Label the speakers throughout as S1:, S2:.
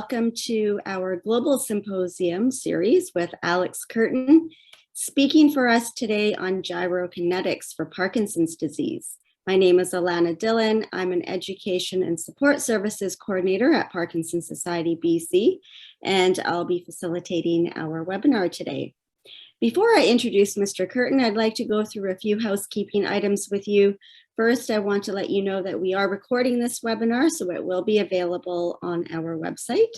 S1: welcome to our Global Symposium series with Alex Kerten, speaking for us today on Gyro-Kinetics for Parkinson's disease. My name is Alana Dillon. I'm an Education and Support Services Coordinator at Parkinson's Society BC, and I'll be facilitating our webinar today. Before I introduce Mr. Kerten, I'd like to go through a few housekeeping items with you. First, I want to let you know that we are recording this webinar, so it will be available on our website.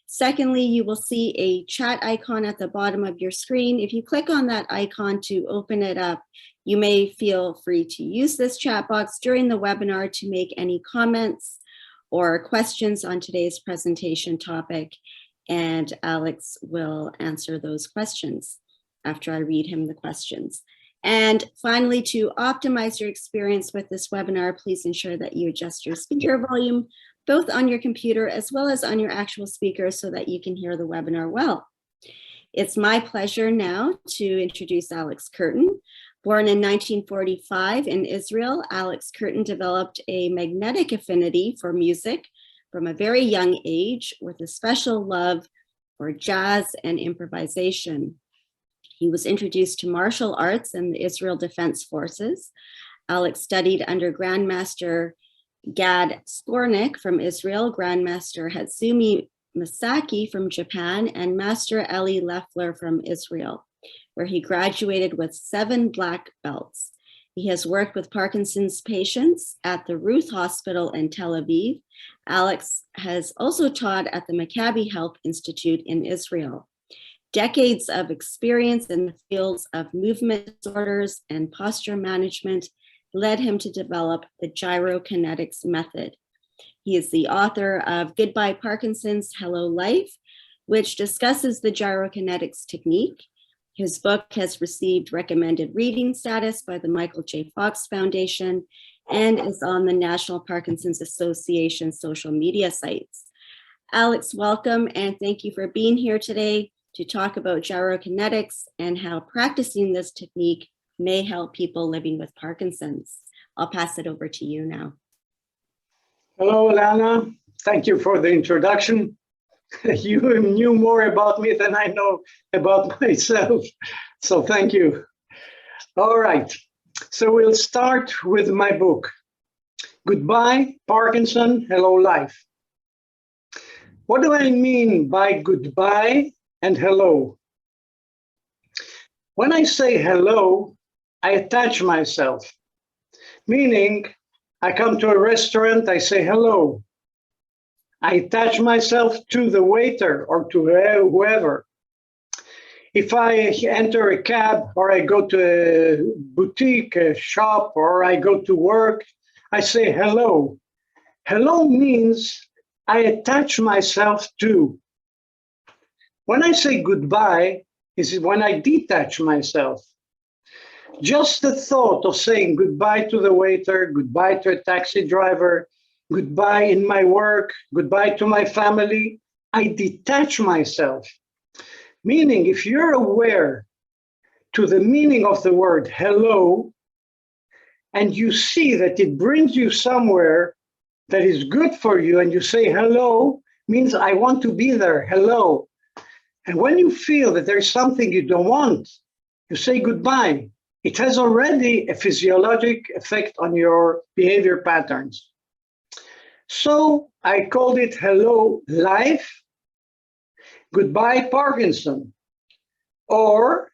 S1: Secondly, you will see a chat icon at the bottom of your screen. If you click on that icon to open it up, you may feel free to use this chat box during the webinar to make any comments or questions on today's presentation topic, and Alex will answer those questions after I read him the questions. And finally, to optimize your experience with this webinar, please ensure that you adjust your speaker volume, both on your computer as well as on your actual speaker, so that you can hear the webinar well. It's my pleasure now to introduce Alex Kerten. Born in 1945 in Israel, Alex Kerten developed a magnetic affinity for music from a very young age, with a special love for jazz and improvisation. He was introduced to martial arts in the Israel Defense Forces. Alex studied under Grand Master Gad Skornik from Israel, Grand Master Hatsumi Masaaki from Japan, and Master Elli Leffler from Israel, where he graduated with 7 black belts. He has worked with Parkinson's patients at the Reuth Hospital in Tel Aviv. Alex has also taught at the Maccabi Health Institute in Israel. Decades of experience in the fields of movement disorders and posture management led him to develop the Gyro-Kinetics method. He is the author of Goodbye Parkinson's, Hello Life, which discusses the Gyro-Kinetics technique. His book has received recommended reading status by the Michael J. Fox Foundation and is on the National Parkinson's Association social media sites. Alex, welcome, and thank you for being here today to talk about gyrokinetics and how practicing this technique may help people living with Parkinson's. I'll pass it over to you now.
S2: Hello, Alana. Thank you for the introduction. You knew more about me than I know about myself, so thank you. All right, so we'll start with my book, Goodbye Parkinson, Hello Life. What do I mean by goodbye and hello? When I say hello, I attach myself, meaning I come to a restaurant, I say hello. I attach myself to the waiter or to whoever. If I enter a cab or I go to a boutique, a shop, or I go to work, I say hello. Hello means I attach myself to. When I say goodbye, is when I detach myself. Just the thought of saying goodbye to the waiter, goodbye to a taxi driver, goodbye in my work, goodbye to my family, I detach myself. Meaning, if you're aware to the meaning of the word hello, and you see that it brings you somewhere that is good for you, and you say hello, means I want to be there, hello. And when you feel that there's something you don't want, you say goodbye. It has already a physiologic effect on your behavior patterns. So I called it Hello Life, Goodbye Parkinson. Or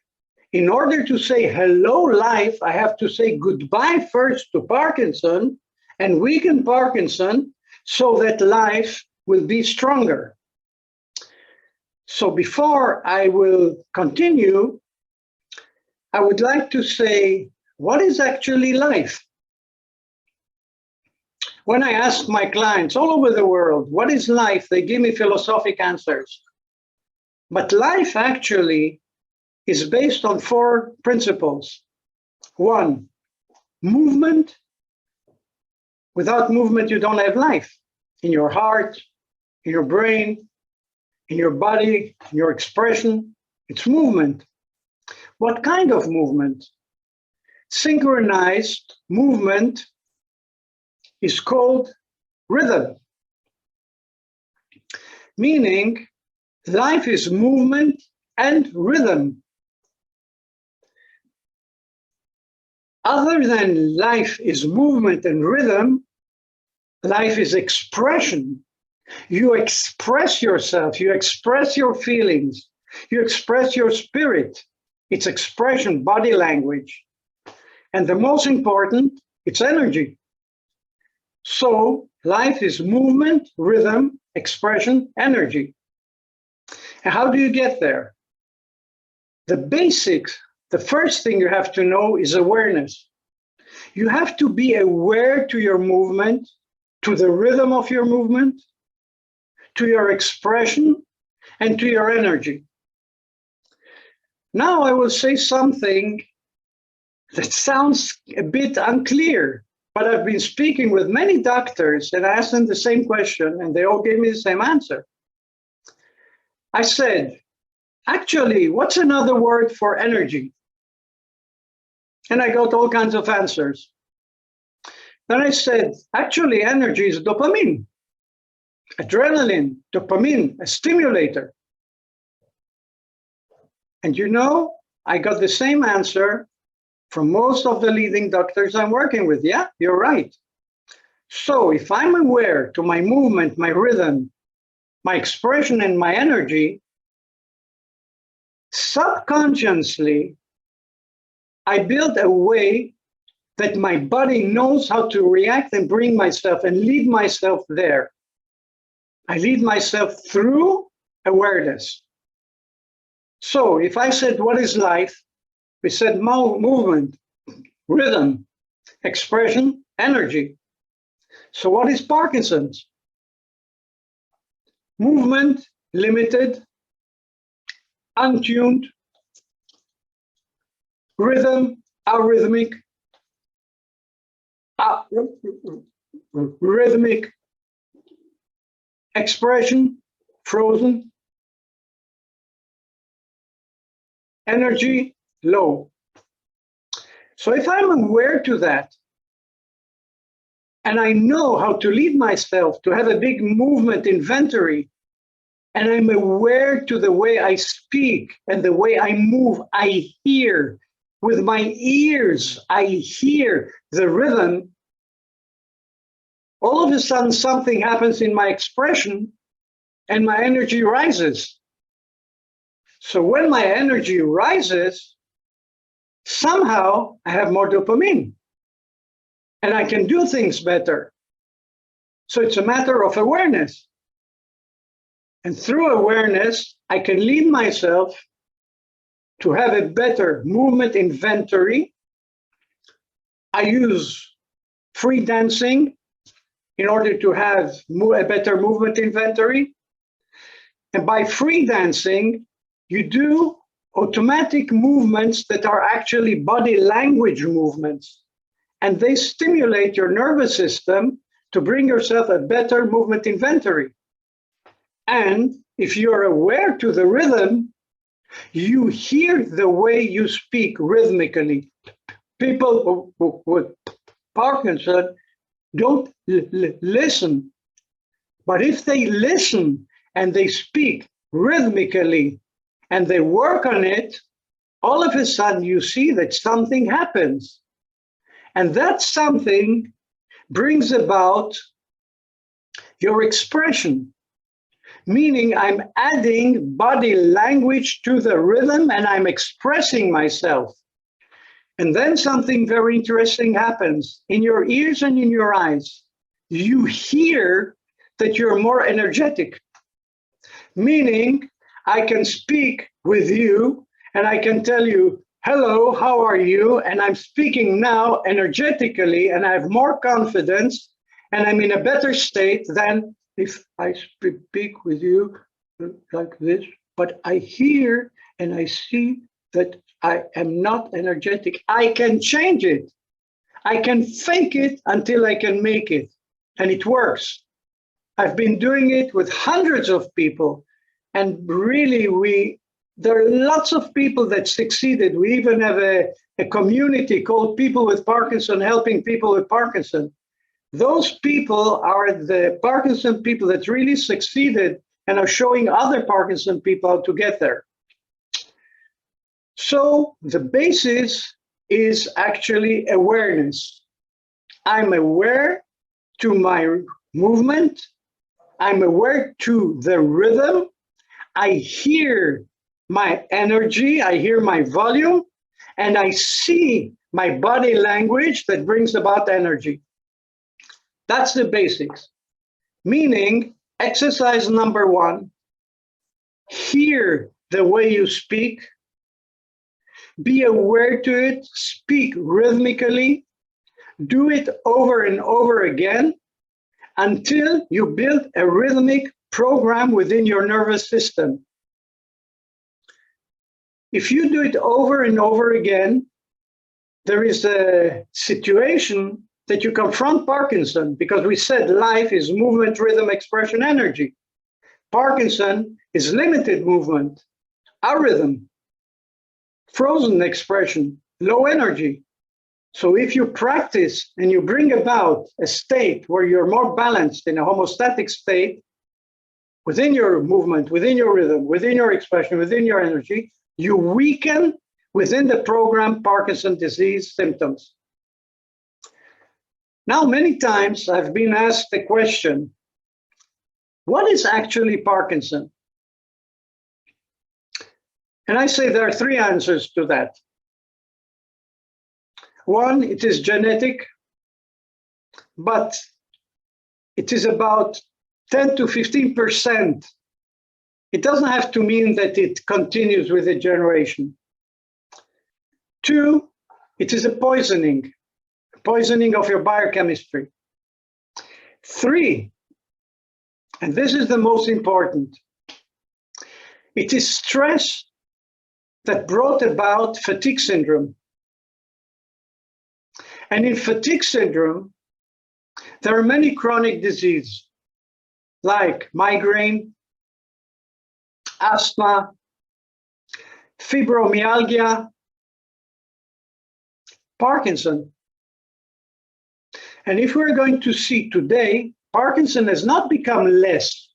S2: in order to say hello life, I have to say goodbye first to Parkinson and weaken Parkinson so that life will be stronger. So before I will continue, I would like to say, what is actually life? When I ask my clients all over the world, what is life? They give me philosophic answers. But life actually is based on 4 principles. 1, movement. Without movement, you don't have life. In your heart, in your brain, in your body, in your expression, it's movement. What kind of movement? Synchronized movement is called rhythm. meaning life is movement and rhythm. Other than life is movement and rhythm, life is expression. You express yourself, you express your feelings, you express your spirit. It's expression, body language. And the most important, it's energy. So life is movement, rhythm, expression, energy. And how do you get there? The basics, the first thing you have to know is awareness. You have to be aware to your movement, to the rhythm of your movement, to your expression, and to your energy. Now I will say something that sounds a bit unclear, but I've been speaking with many doctors and I asked them the same question and they all gave me the same answer. I said, actually, what's another word for energy? And I got all kinds of answers. Then I said, actually, energy is dopamine, adrenaline, dopamine, a stimulator. And you know, I got the same answer from most of the leading doctors I'm working with. Yeah, you're right. So if I'm aware to my movement, my rhythm, my expression, and my energy, subconsciously, I build a way that my body knows how to react and bring myself and lead myself there. I lead myself through awareness. So if I said, what is life? We said movement, rhythm, expression, energy. So what is Parkinson's? Movement, limited, untuned, rhythm, arrhythmic, rhythmic, expression, frozen, energy, low. So if I'm aware to that, and I know how to lead myself to have a big movement inventory, and I'm aware to the way I speak and the way I move, I hear with my ears, I hear the rhythm, all of a sudden something happens in my expression and my energy rises. So when my energy rises, somehow I have more dopamine and I can do things better. So it's a matter of awareness. And through awareness, I can lead myself to have a better movement inventory. I use free dancing in order to have a better movement inventory. And by free dancing, you do automatic movements that are actually body language movements. And they stimulate your nervous system to bring yourself a better movement inventory. And if you're aware to the rhythm, you hear the way you speak rhythmically. People with Parkinson don't listen. But if they listen and they speak rhythmically and they work on it, all of a sudden you see that something happens. And that something brings about your expression. Meaning I'm adding body language to the rhythm and I'm expressing myself. And then something very interesting happens in your ears and in your eyes. You hear that you're more energetic. Meaning I can speak with you and I can tell you, hello, how are you? And I'm speaking now energetically and I have more confidence and I'm in a better state than if I speak with you like this, but I hear and I see that I am not energetic. I can change it. I can fake it until I can make it. And it works. I've been doing it with hundreds of people. And really, there are lots of people that succeeded. We even have a community called People with Parkinson, helping people with Parkinson. Those people are the Parkinson people that really succeeded and are showing other Parkinson people how to get there. So the basis is actually awareness. I'm aware to my movement. I'm aware to the rhythm. I hear my energy, I hear my volume, and I see my body language that brings about energy. That's the basics. Meaning, exercise number one, hear the way you speak, be aware to it, speak rhythmically, do it over and over again until you build a rhythmic program within your nervous system. If you do it over and over again, there is a situation that you confront Parkinson, because we said life is movement, rhythm, expression, energy. Parkinson is limited movement, arrhythm, frozen expression, low energy. So if you practice and you bring about a state where you're more balanced in a homeostatic state, within your movement, within your rhythm, within your expression, within your energy, you weaken within the program Parkinson disease symptoms. Now, many times I've been asked the question, what is actually Parkinson? And I say there are three answers to that. One, it is genetic, but it is about 10 to 15%. It doesn't have to mean that it continues with a generation. Two, it is a poisoning of your biochemistry. Three, and this is the most important, it is stress that brought about fatigue syndrome. And in fatigue syndrome, there are many chronic diseases like migraine, asthma, fibromyalgia, Parkinson. And if we're going to see today, Parkinson has not become less,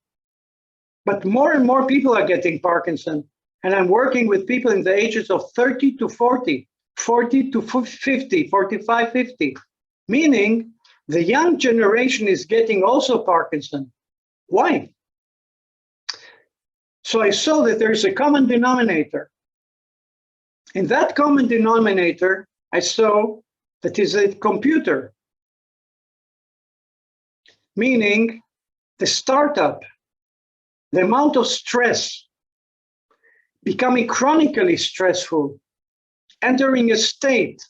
S2: but more and more people are getting Parkinson. And I'm working with people in the ages of 30 to 40, 40 to 50, 45, 50, meaning the young generation is getting also Parkinson. Why? So I saw that there's a common denominator. In that common denominator, I saw that is a computer, meaning the startup, the amount of stress, becoming chronically stressful, entering a state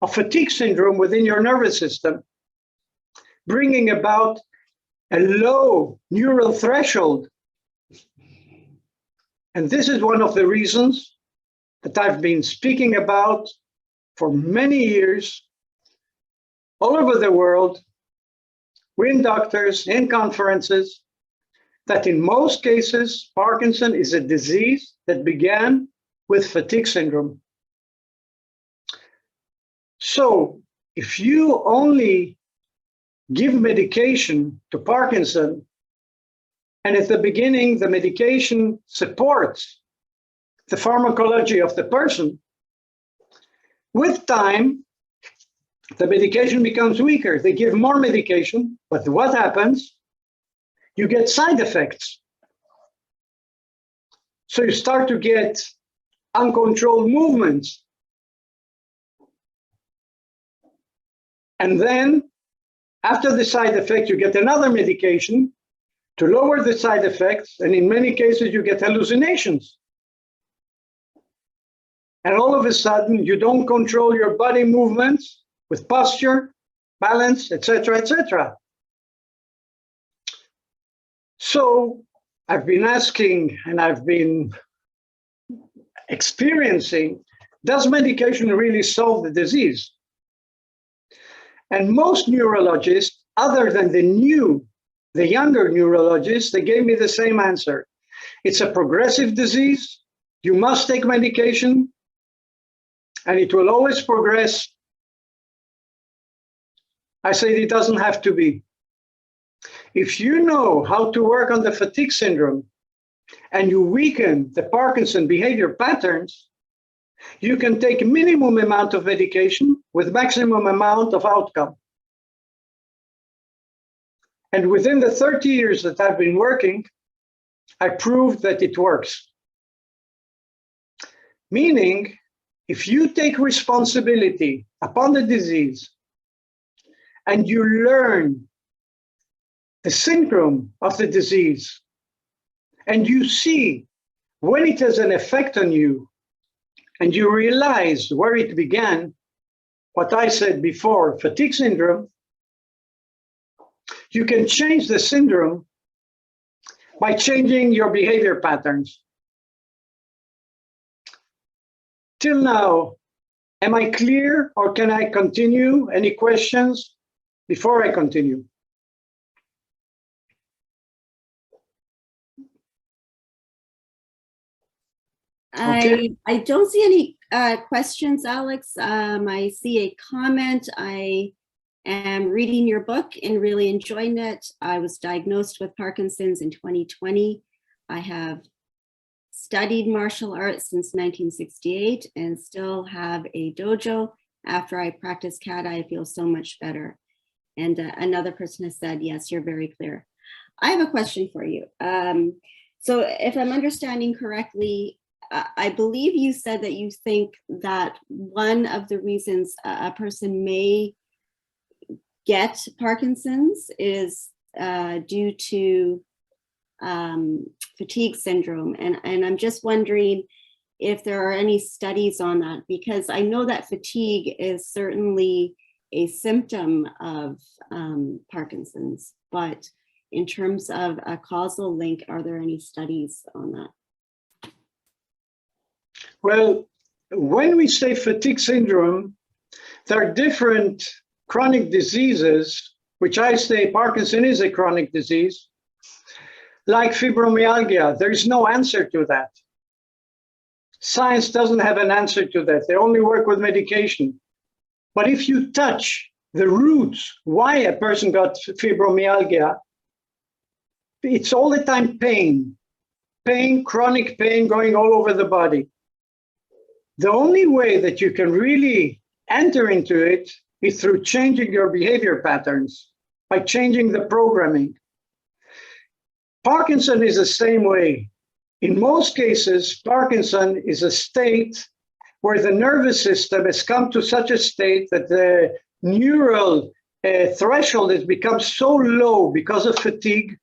S2: of fatigue syndrome within your nervous system, bringing about a low neural threshold. And this is one of the reasons that I've been speaking about for many years all over the world, with doctors, in conferences, that in most cases, Parkinson is a disease that began with fatigue syndrome. So if you only give medication to Parkinson, and at the beginning, the medication supports the pharmacology of the person, with time, the medication becomes weaker. They give more medication, but what happens? You get side effects. So you start to get uncontrolled movements. And then after the side effect, you get another medication to lower the side effects. And in many cases, you get hallucinations. And all of a sudden, you don't control your body movements with posture, balance, etc., etc. So I've been asking and I've been experiencing, does medication really solve the disease? And most neurologists, other than the younger neurologists, they gave me the same answer. It's a progressive disease. You must take medication, and it will always progress. I say it doesn't have to be. If you know how to work on the fatigue syndrome, and you weaken the Parkinson behavior patterns, you can take minimum amount of medication with maximum amount of outcome. And within the 30 years that I've been working, I proved that it works. Meaning, if you take responsibility upon the disease and you learn the syndrome of the disease, and you see when it has an effect on you, and you realize where it began, what I said before, fatigue syndrome, you can change the syndrome by changing your behavior patterns. Till now, am I clear, or can I continue? Any questions before I continue?
S1: Okay. I don't see any questions, Alex. I see a comment. I am reading your book and really enjoying it. I was diagnosed with Parkinson's in 2020. I have studied martial arts since 1968 and still have a dojo. After I practice kata, I feel so much better. And another person has said, yes, you're very clear. I have a question for you. So if I'm understanding correctly, I believe you said that you think that one of the reasons a person may get Parkinson's is due to fatigue syndrome. And I'm just wondering if there are any studies on that, because I know that fatigue is certainly a symptom of Parkinson's, but in terms of a causal link, are there any studies on that?
S2: Well, when we say fatigue syndrome, there are different chronic diseases, which I say Parkinson is a chronic disease, like fibromyalgia. There is no answer to that. Science doesn't have an answer to that. They only work with medication. But if you touch the roots, why a person got fibromyalgia, it's all the time pain, chronic pain going all over the body. The only way that you can really enter into it is through changing your behavior patterns, by changing the programming. Parkinson is the same way. In most cases, Parkinson is a state where the nervous system has come to such a state that the neural threshold has become so low because of fatigue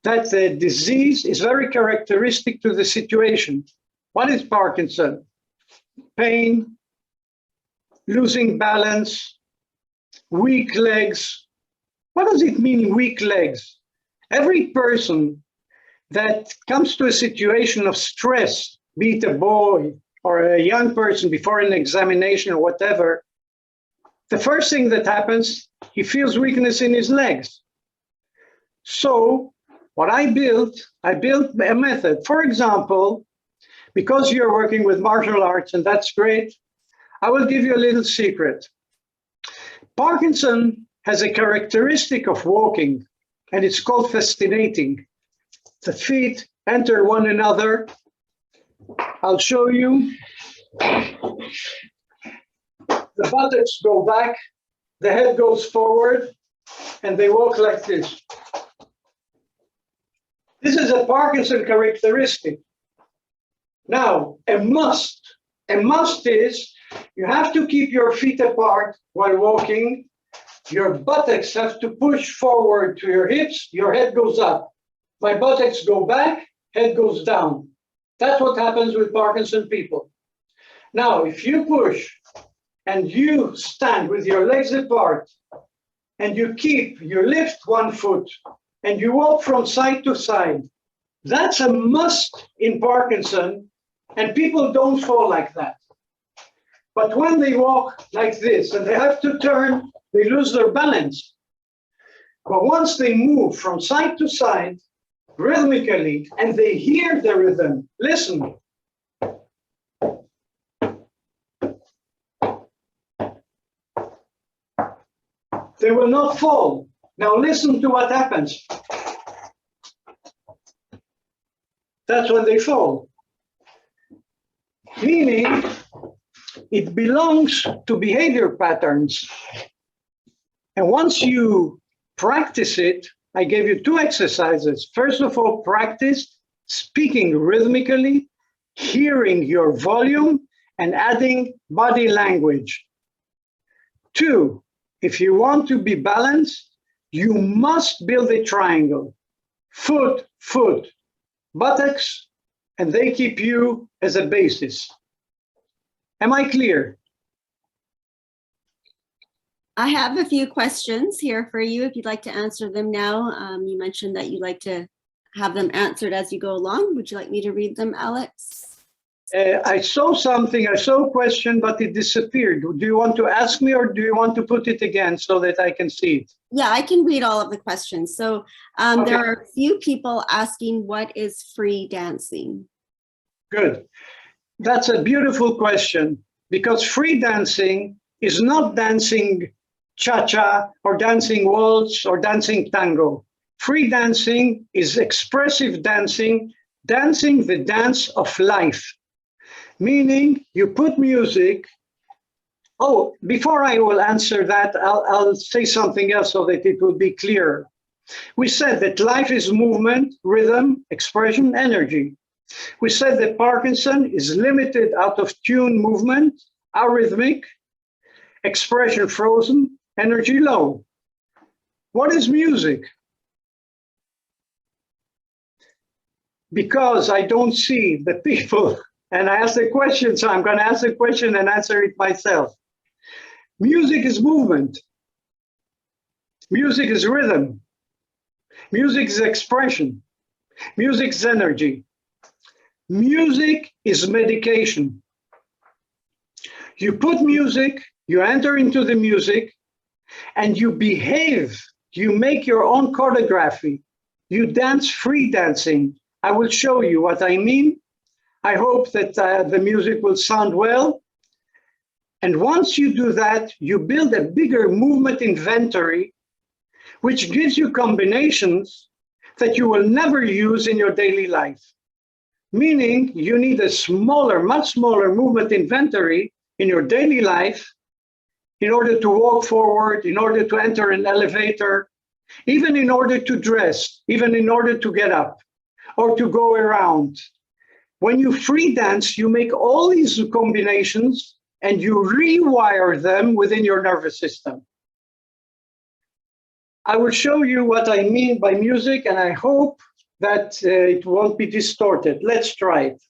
S2: that the disease is very characteristic to the situation. What is Parkinson? Pain, losing balance, weak legs. What does it mean, weak legs? Every person that comes to a situation of stress, be it a boy or a young person before an examination or whatever, the first thing that happens, he feels weakness in his legs. So what I built a method. For example, because you're working with martial arts, and that's great, I will give you a little secret. Parkinson has a characteristic of walking, and it's called fascinating. The feet enter one another. I'll show you. The buttocks go back, the head goes forward, and they walk like this. This is a Parkinson characteristic. Now, a must is you have to keep your feet apart while walking. Your buttocks have to push forward to your hips, your head goes up. My buttocks go back, head goes down. That's what happens with Parkinson people. Now, if you push and you stand with your legs apart and you lift one foot and you walk from side to side, that's a must in Parkinson, and people don't fall like that. But when they walk like this and they have to turn, they lose their balance. But once they move from side to side, rhythmically, and they hear the rhythm, listen. They will not fall. Now listen to what happens. that's when they fall. Meaning, it belongs to behavior patterns. And once you practice it, I gave you 2 exercises. First of all, practice speaking rhythmically, hearing your volume, and adding body language. 2, if you want to be balanced, you must build a triangle. Foot, foot, buttocks, and they keep you as a basis. Am I clear?
S1: I have a few questions here for you if you'd like to answer them now. You mentioned that you'd like to have them answered as you go along. Would you like me to read them, Alex?
S2: I saw something, I saw a question, but it disappeared. Do you want to ask me or do you want to put it again so that I can see it?
S1: Yeah, I can read all of the questions. So
S2: Okay.
S1: There are a few people asking, what is free dancing?
S2: Good. That's a beautiful question, because free dancing is not dancing cha-cha or dancing waltz or dancing tango. Free dancing is expressive dancing, dancing the dance of life. Meaning you put music. Oh, before I will answer that, I'll say something else so that it will be clearer. We said that life is movement, rhythm, expression, energy. We said that Parkinson is limited out of tune movement, arrhythmic, expression frozen, energy low. What is music? Because I don't see the people, and I asked the question, so I'm going to ask the question and answer it myself. Music is movement. Music is rhythm. Music is expression. Music is energy. Music is medication. You put music, you enter into the music, and you behave. You make your own choreography. You dance free dancing. I will show you what I mean. I hope that the music will sound well. And once you do that, you build a bigger movement inventory, which gives you combinations that you will never use in your daily life. Meaning you need a smaller, much smaller movement inventory in your daily life in order to walk forward, in order to enter an elevator, even in order to dress, even in order to get up or to go around. When you free dance, you make all these combinations and you rewire them within your nervous system. I will show you what I mean by music, and I hope that it won't be distorted. Let's try it.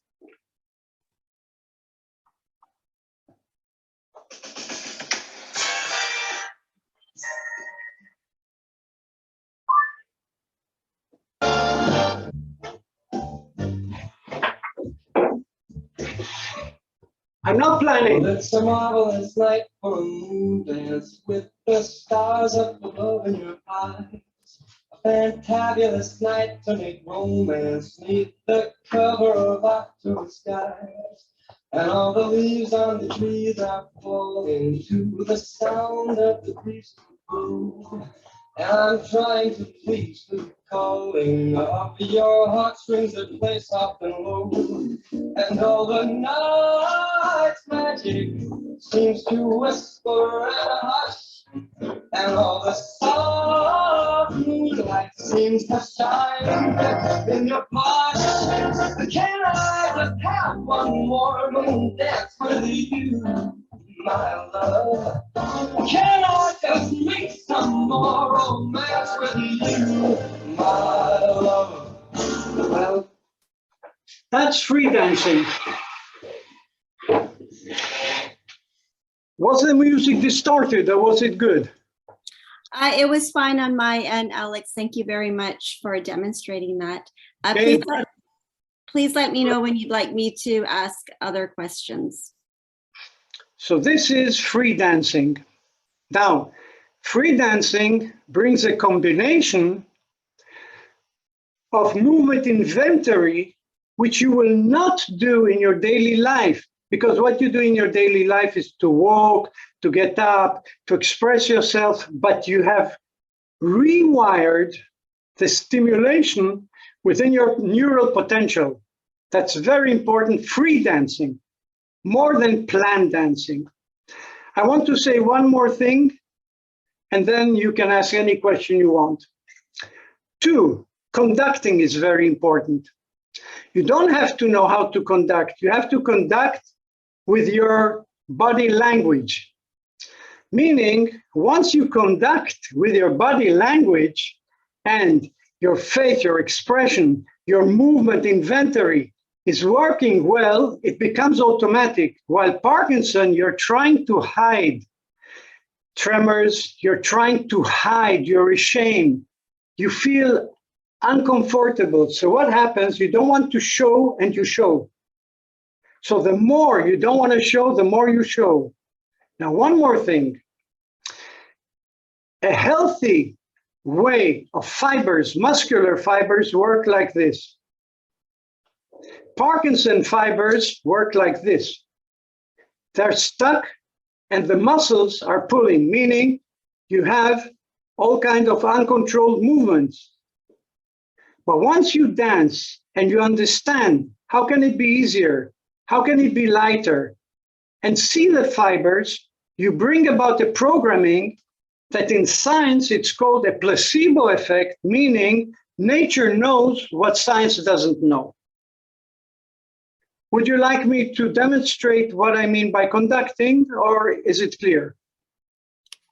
S2: I'm not planning.
S3: It's a marvelous night for a moon dance with the stars up above in your eyes. A fantabulous night to make romance neath the cover of October skies. And all the leaves on the trees are falling to the sound of the breeze blow. And I'm trying to please the calling of your heartstrings that play soft and low. And all the night's magic seems to whisper and hush. And all the soft moonlight seems to shine in your blush. Can I just have one more moon dance with you, my love? Can I just make some more romance with you, my love? Well,
S2: that's free dancing. Was the music distorted or was it good?
S1: It was fine on my end, Alex. Thank you very much for demonstrating that.
S2: Okay.
S1: Please let me know when you'd like me to ask other questions.
S2: So this is free dancing. Now, free dancing brings a combination of movement inventory, which you will not do in your daily life. Because what you do in your daily life is to walk, to get up, to express yourself, but you have rewired the stimulation within your neural potential. That's very important. Free dancing, more than planned dancing. I want to say one more thing, and then you can ask any question you want. 2, conducting is very important. You don't have to know how to conduct. You have to conduct with your body language. Meaning, once you conduct with your body language and your face, your expression, your movement inventory is working well, it becomes automatic. While Parkinson, you're trying to hide tremors, you're trying to hide, you're ashamed, you feel uncomfortable. So what happens? You don't want to show, and you show. So the more you don't want to show, the more you show. Now, one more thing. A healthy way of fibers, muscular fibers, work like this. Parkinson fibers work like this. They're stuck and the muscles are pulling, meaning you have all kinds of uncontrolled movements. But once you dance and you understand, how can it be easier? How can it be lighter? And see the fibers, you bring about a programming that in science, it's called a placebo effect, meaning nature knows what science doesn't know. Would you like me to demonstrate what I mean by conducting, or is it clear?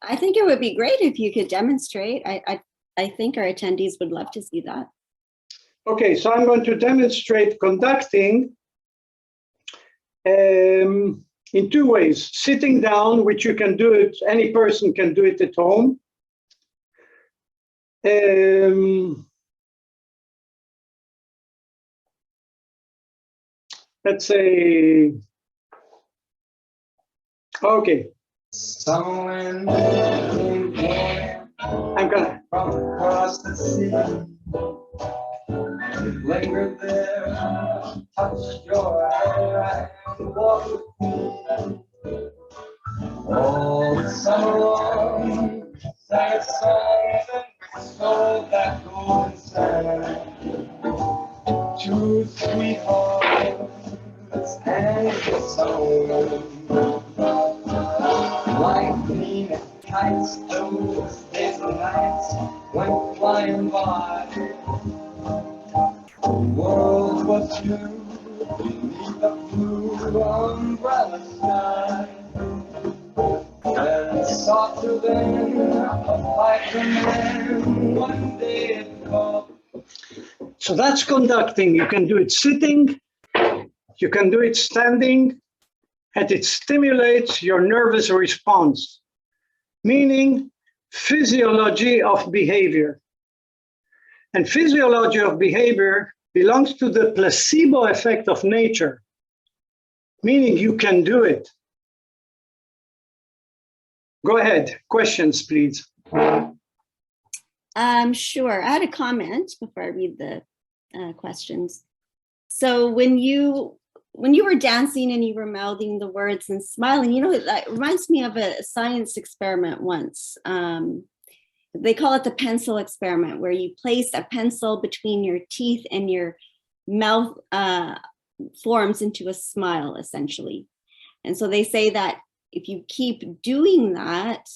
S1: I think it would be great if you could demonstrate. I think our attendees would love to see that.
S2: Okay, so I'm going to demonstrate conducting in 2 ways. Sitting down, which you can do it, any person can do it at home. Let's say, okay.
S3: Someone
S2: I'm gonna.
S3: from across the sea. Linger there, touch your hair and walk with me. All summer long, sang a song and stole that golden sand. 2 sweethearts and a song. Lightning and kites, those days and nights went flying by. The world was blue beneath the blue umbrella sky. And softer than a fighting one day it called.
S2: So that's conducting. You can do it sitting, you can do it standing, and it stimulates your nervous response, meaning physiology of behavior. And physiology of behavior belongs to the placebo effect of nature, meaning you can do it. Go ahead, questions, please.
S1: Sure, I had a comment before I read the questions. So when you were dancing and you were mouthing the words and smiling, you know, that reminds me of a science experiment once. They call it the pencil experiment, where you place a pencil between your teeth and your mouth forms into a smile, essentially. And so they say that if you keep doing that,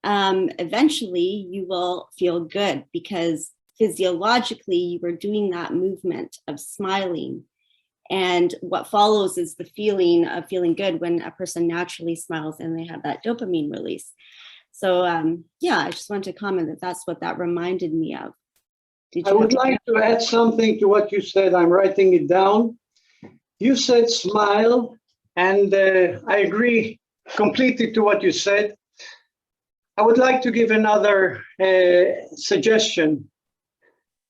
S1: eventually you will feel good, because physiologically you were doing that movement of smiling. And what follows is the feeling of feeling good when a person naturally smiles and they have that dopamine release. So yeah, I just wanted to comment that that's what that reminded me of.
S2: I would like to add something to what you said. I'm writing it down. You said smile, and I agree completely to what you said. I would like to give another suggestion.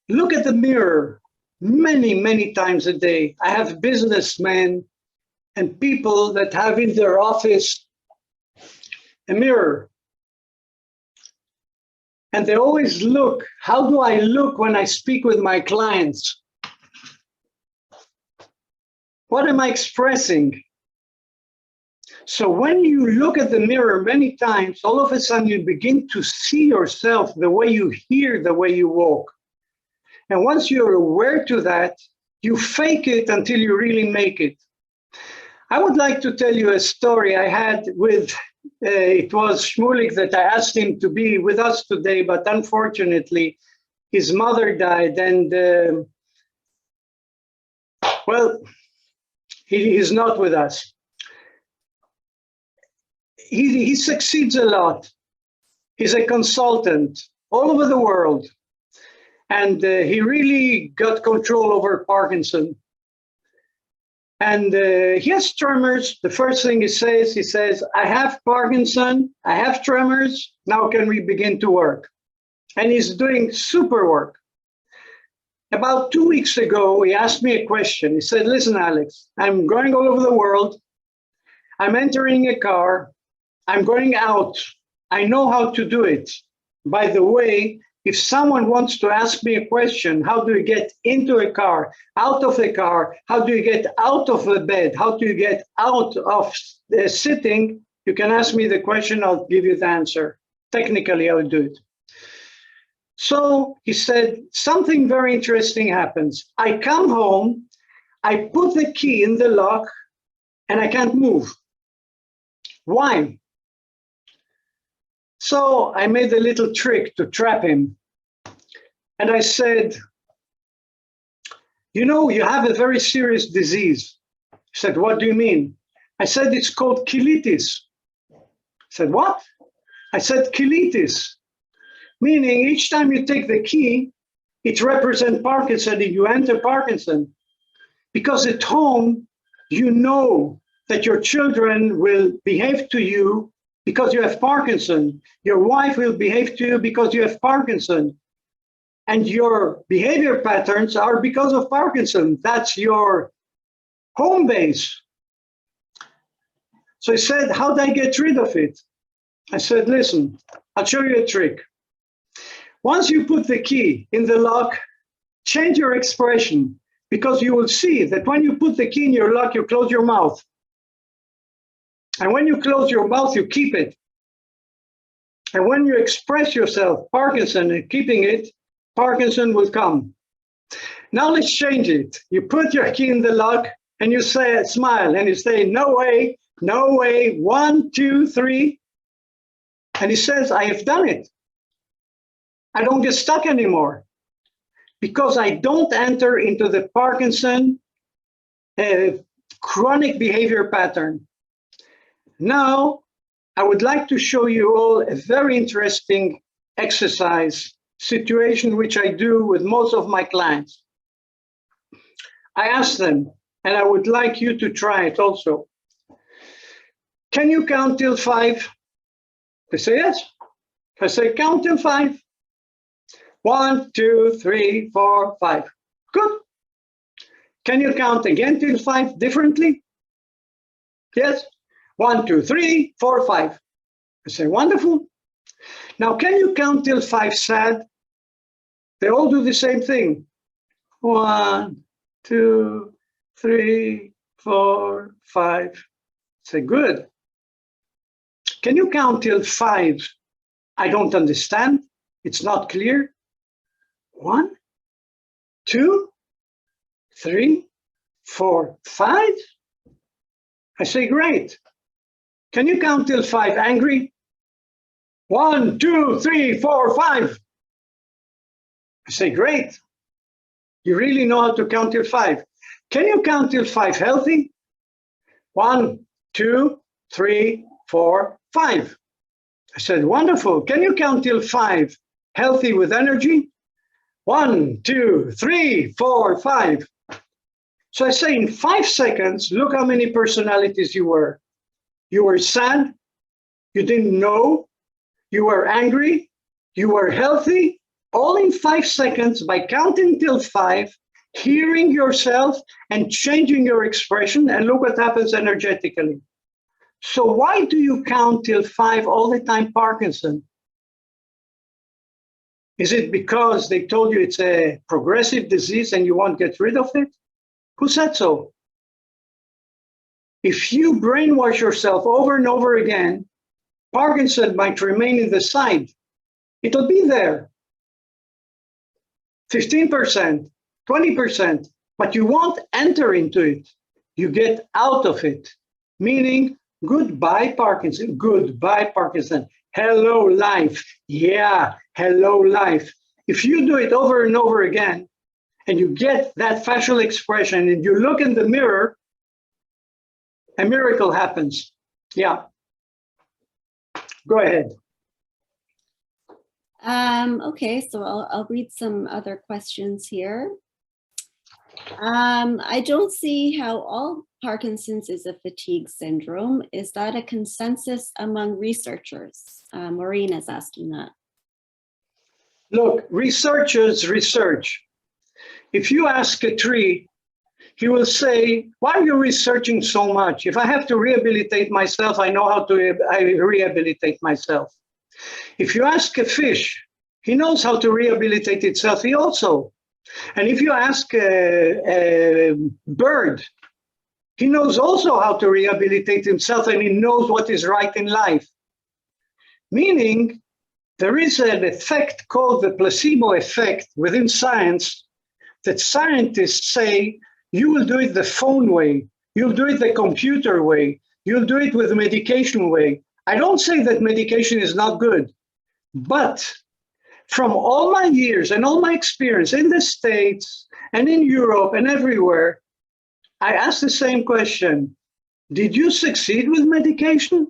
S2: Look at the mirror many, many times a day. I have businessmen and people that have in their office a mirror. And they always look, how do I look when I speak with my clients? What am I expressing? So when you look at the mirror many times, all of a sudden you begin to see yourself the way you hear, the way you walk. And once you're aware to that, You fake it until you really make it. I would like to tell you a story I had with, it was Shmulik that I asked him to be with us today, but unfortunately, his mother died, and well, he is not with us. He succeeds a lot. He's a consultant all over the world, and he really got control over Parkinson. And he has tremors. The first thing he says, I have Parkinson, I have tremors, now can we begin to work? And he's doing super work. About 2 weeks ago, he asked me a question. He said, listen, Alex, I'm going all over the world. I'm entering a car. I'm going out. I know how to do it. By the way, if someone wants to ask me a question, how do you get into a car, out of the car? How do you get out of the bed? How do you get out of the sitting? You can ask me the question, I'll give you the answer. Technically, I'll do it. So he said, something very interesting happens. I come home, I put the key in the lock, and I can't move. Why? So I made a little trick to trap him. And I said, you know, you have a very serious disease. He said, what do you mean? I said, it's called cheilitis. He said, what? I said, cheilitis, meaning each time you take the key, it represents Parkinson and you enter Parkinson. Because at home, you know that your children will behave to you because you have Parkinson. Your wife will behave to you because you have Parkinson. And your behavior patterns are because of Parkinson. That's your home base. So he said, how do I get rid of it? I said, listen, I'll show you a trick. Once you put the key in the lock, change your expression, because you will see that when you put the key in your lock, you close your mouth. And when you close your mouth, you keep it. And when you express yourself, Parkinson, and keeping it, Parkinson will come. Now let's change it. You put your key in the lock and you say, smile, and you say, no way, 1, 2, 3. And he says, I have done it. I don't get stuck anymore because I don't enter into the Parkinson chronic behavior pattern. Now, I would like to show you all a very interesting exercise situation, which I do with most of my clients. I ask them, and I would like you to try it also. Can you count till 5? They say yes. I say, count till 5. 1, 2, 3, 4, 5. Good. Can you count again till 5 differently? Yes. 1, 2, 3, 4, 5. I say, wonderful. Now, can you count till 5 sad? They all do the same thing. 1, 2, 3, 4, 5. I say, good. Can you count till 5? I don't understand. It's not clear. 1, 2, 3, 4, 5. I say, great. Can you count till 5 angry? 1, 2, 3, 4, 5. I say, great. You really know how to count till 5. Can you count till 5 healthy? 1, 2, 3, 4, 5. I said, wonderful. Can you count till 5 healthy with energy? 1, 2, 3, 4, 5. So I say, in 5 seconds, look how many personalities you were. You were sad. You didn't know. You were angry. You were healthy. All in 5 seconds by counting till 5, hearing yourself and changing your expression, and look what happens energetically. So why do you count till 5 all the time, Parkinson? Is it because they told you it's a progressive disease and you want to get rid of it? Who said so? If you brainwash yourself over and over again, Parkinson might remain in the side. It'll be there. 15%, 20%, but you won't enter into it. You get out of it, meaning goodbye, Parkinson, goodbye, Parkinson. Hello, life. Yeah, hello, life. If you do it over and over again, and you get that facial expression, and you look in the mirror, a miracle happens. Yeah. Go ahead.
S1: Okay, so I'll read some other questions here. I don't see how all Parkinson's is a fatigue syndrome. Is that a consensus among researchers? Maureen is asking that.
S2: Look, researchers research. If you ask a tree, he will say, why are you researching so much? If I have to rehabilitate myself, I know how to rehabilitate myself. If you ask a fish, he knows how to rehabilitate itself. He also. And if you ask a bird, he knows also how to rehabilitate himself, and he knows what is right in life. Meaning, there is an effect called the placebo effect within science that scientists say, you will do it the phone way, you'll do it the computer way, you'll do it with the medication way. I don't say that medication is not good, but from all my years and all my experience in the States and in Europe and everywhere, I ask the same question. Did you succeed with medication?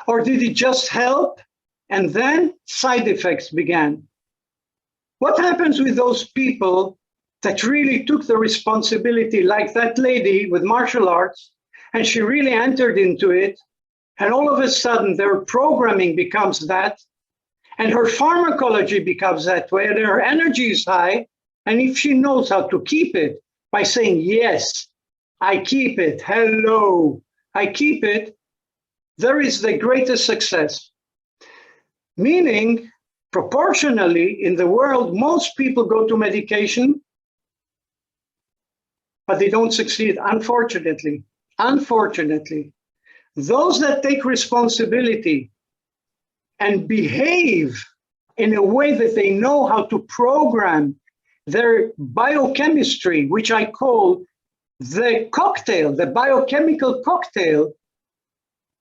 S2: Or did it just help and then side effects began? What happens with those people that really took the responsibility, like that lady with martial arts, and she really entered into it, and all of a sudden their programming becomes that, and her pharmacology becomes that way, and her energy is high, and if she knows how to keep it by saying, yes, I keep it, hello, I keep it, there is the greatest success. Meaning, proportionally, in the world, most people go to medication, but they don't succeed, unfortunately. Unfortunately. Those that take responsibility and behave in a way that they know how to program their biochemistry, which I call the cocktail, the biochemical cocktail,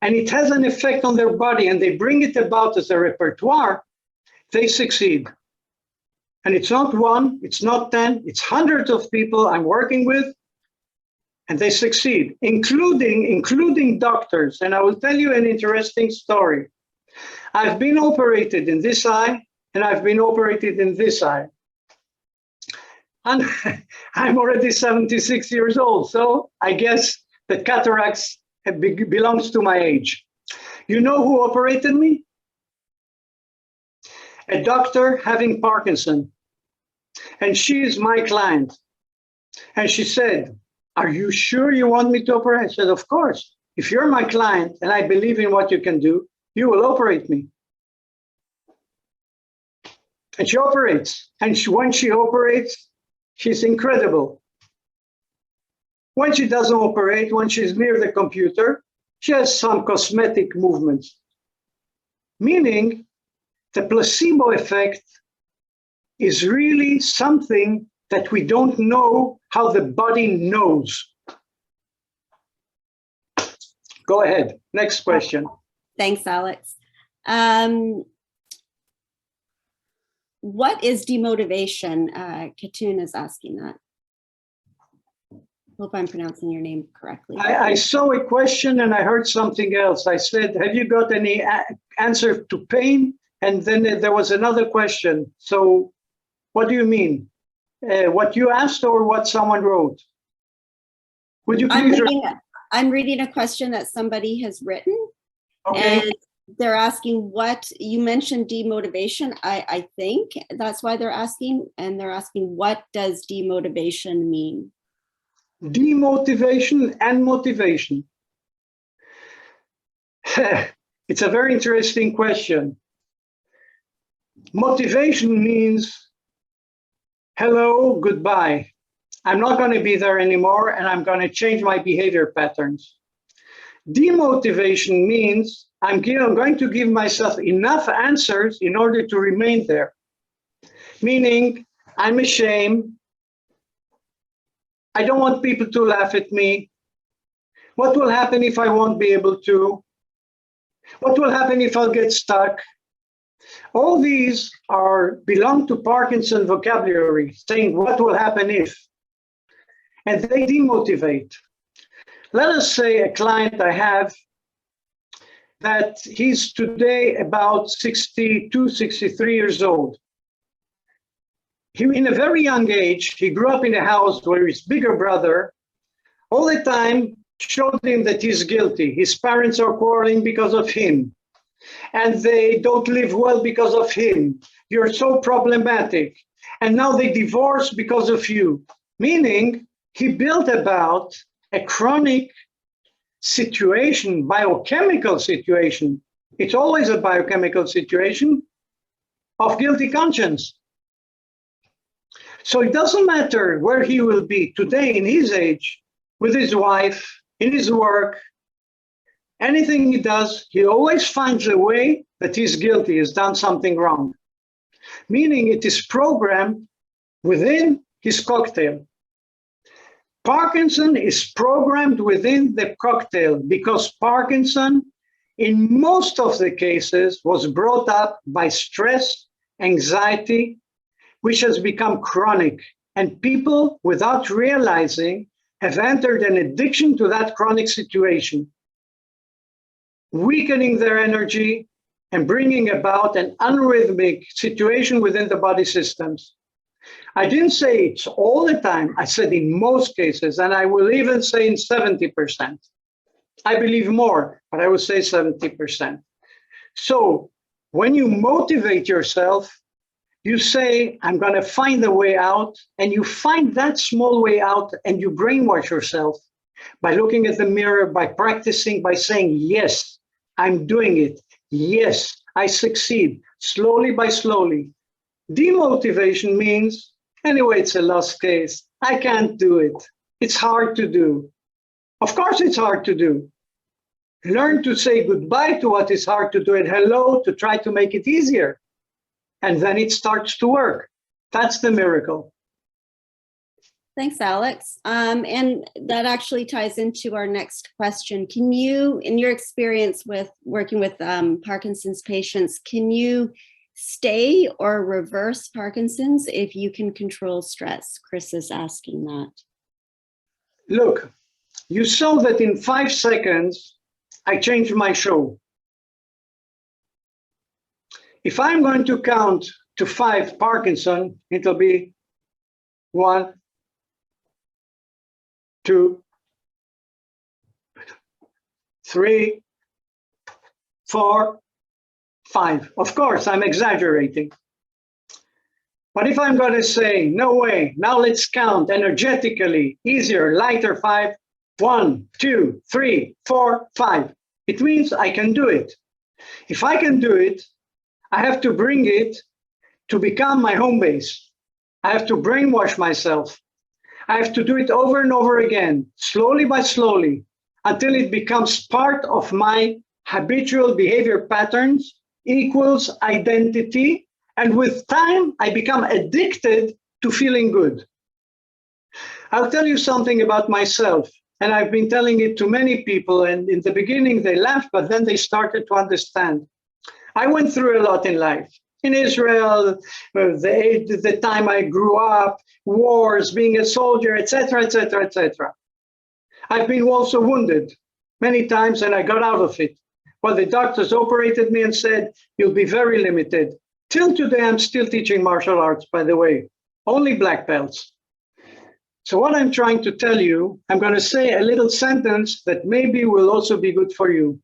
S2: and it has an effect on their body, and they bring it about as a repertoire, they succeed. And it's not one, it's not 10, it's hundreds of people I'm working with, and they succeed, including doctors. And I will tell you an interesting story. I've been operated in this eye, and I've been operated in this eye. And I'm already 76 years old, so I guess that cataracts belongs to my age. You know who operated me? A doctor having Parkinson. And she is my client. And she said, are you sure you want me to operate? I said, of course. If you're my client and I believe in what you can do, you will operate me. And she operates. And when she operates, she's incredible. When she doesn't operate, when she's near the computer, she has some cosmetic movements. Meaning, the placebo effect is really something that we don't know how the body knows. Go ahead, next question.
S1: Thanks, Alex. What is demotivation? Kerten is asking that. Hope I'm pronouncing your name correctly.
S2: I saw a question and I heard something else. I said, have you got any answer to pain? And then there was another question. So what do you mean? What you asked or what someone wrote? Would you please?
S1: I'm reading a question that somebody has written.
S2: Okay.
S1: And they're asking what, you mentioned demotivation, I think that's why they're asking, and they're asking, what does demotivation mean?
S2: Demotivation and motivation. It's a very interesting question. Motivation means, hello, goodbye. I'm not going to be there anymore, and I'm going to change my behavior patterns. Demotivation means I'm going to give myself enough answers in order to remain there. Meaning, I'm ashamed, I don't want people to laugh at me. What will happen if I won't be able to? What will happen if I'll get stuck? All these belong to Parkinson vocabulary, saying what will happen if, and they demotivate. Let us say a client I have that he's today about 62, 63 years old. In a very young age, he grew up in a house where his bigger brother all the time showed him that he's guilty. His parents are quarreling because of him, and they don't live well because of him. You're so problematic. And now they divorce because of you. Meaning, he built about a chronic situation, biochemical situation. It's always a biochemical situation of guilty conscience. So it doesn't matter where he will be today in his age, with his wife, in his work, anything he does, he always finds a way that he's guilty, has done something wrong. Meaning it is programmed within his cocktail. Parkinson is programmed within the cocktail because Parkinson, in most of the cases, was brought up by stress, anxiety, which has become chronic. And people, without realizing, have entered an addiction to that chronic situation, weakening their energy and bringing about an unrhythmic situation within the body systems. I didn't say it's all the time. I said in most cases, and I will even say in 70%. I believe more, but I would say 70%. So when you motivate yourself, you say, I'm going to find a way out, and you find that small way out, and you brainwash yourself by looking at the mirror, by practicing, by saying, yes, I'm doing it. Yes, I succeed, slowly by slowly. Demotivation means, anyway, it's a lost case. I can't do it. It's hard to do. Of course, it's hard to do. Learn to say goodbye to what is hard to do and hello to try to make it easier. And then it starts to work. That's the miracle.
S1: Thanks, Alex. And that actually ties into our next question. Can you, in your experience with working with Parkinson's patients, can you stay or reverse Parkinson's if you can control stress? Chris is asking that.
S2: Look, you saw that in 5 seconds, I changed my show. If I'm going to count to 5 Parkinson, it'll be 1, 2, 3, 4, 5. Of course, I'm exaggerating. But if I'm going to say, no way, now let's count energetically, easier, lighter 5, 1, 2, 3, 4, 5. It means I can do it. If I can do it, I have to bring it to become my home base. I have to brainwash myself. I have to do it over and over again, slowly by slowly, until it becomes part of my habitual behavior patterns, equals identity, and with time, I become addicted to feeling good. I'll tell you something about myself, and I've been telling it to many people, and in the beginning they laughed, but then they started to understand. I went through a lot in life. In Israel, the time I grew up, wars, being a soldier, etc., etc., etc. I've been also wounded many times, and I got out of it. Well, the doctors operated me and said, you'll be very limited. Till today, I'm still teaching martial arts, by the way, only black belts. So what I'm trying to tell you, I'm going to say a little sentence that maybe will also be good for you.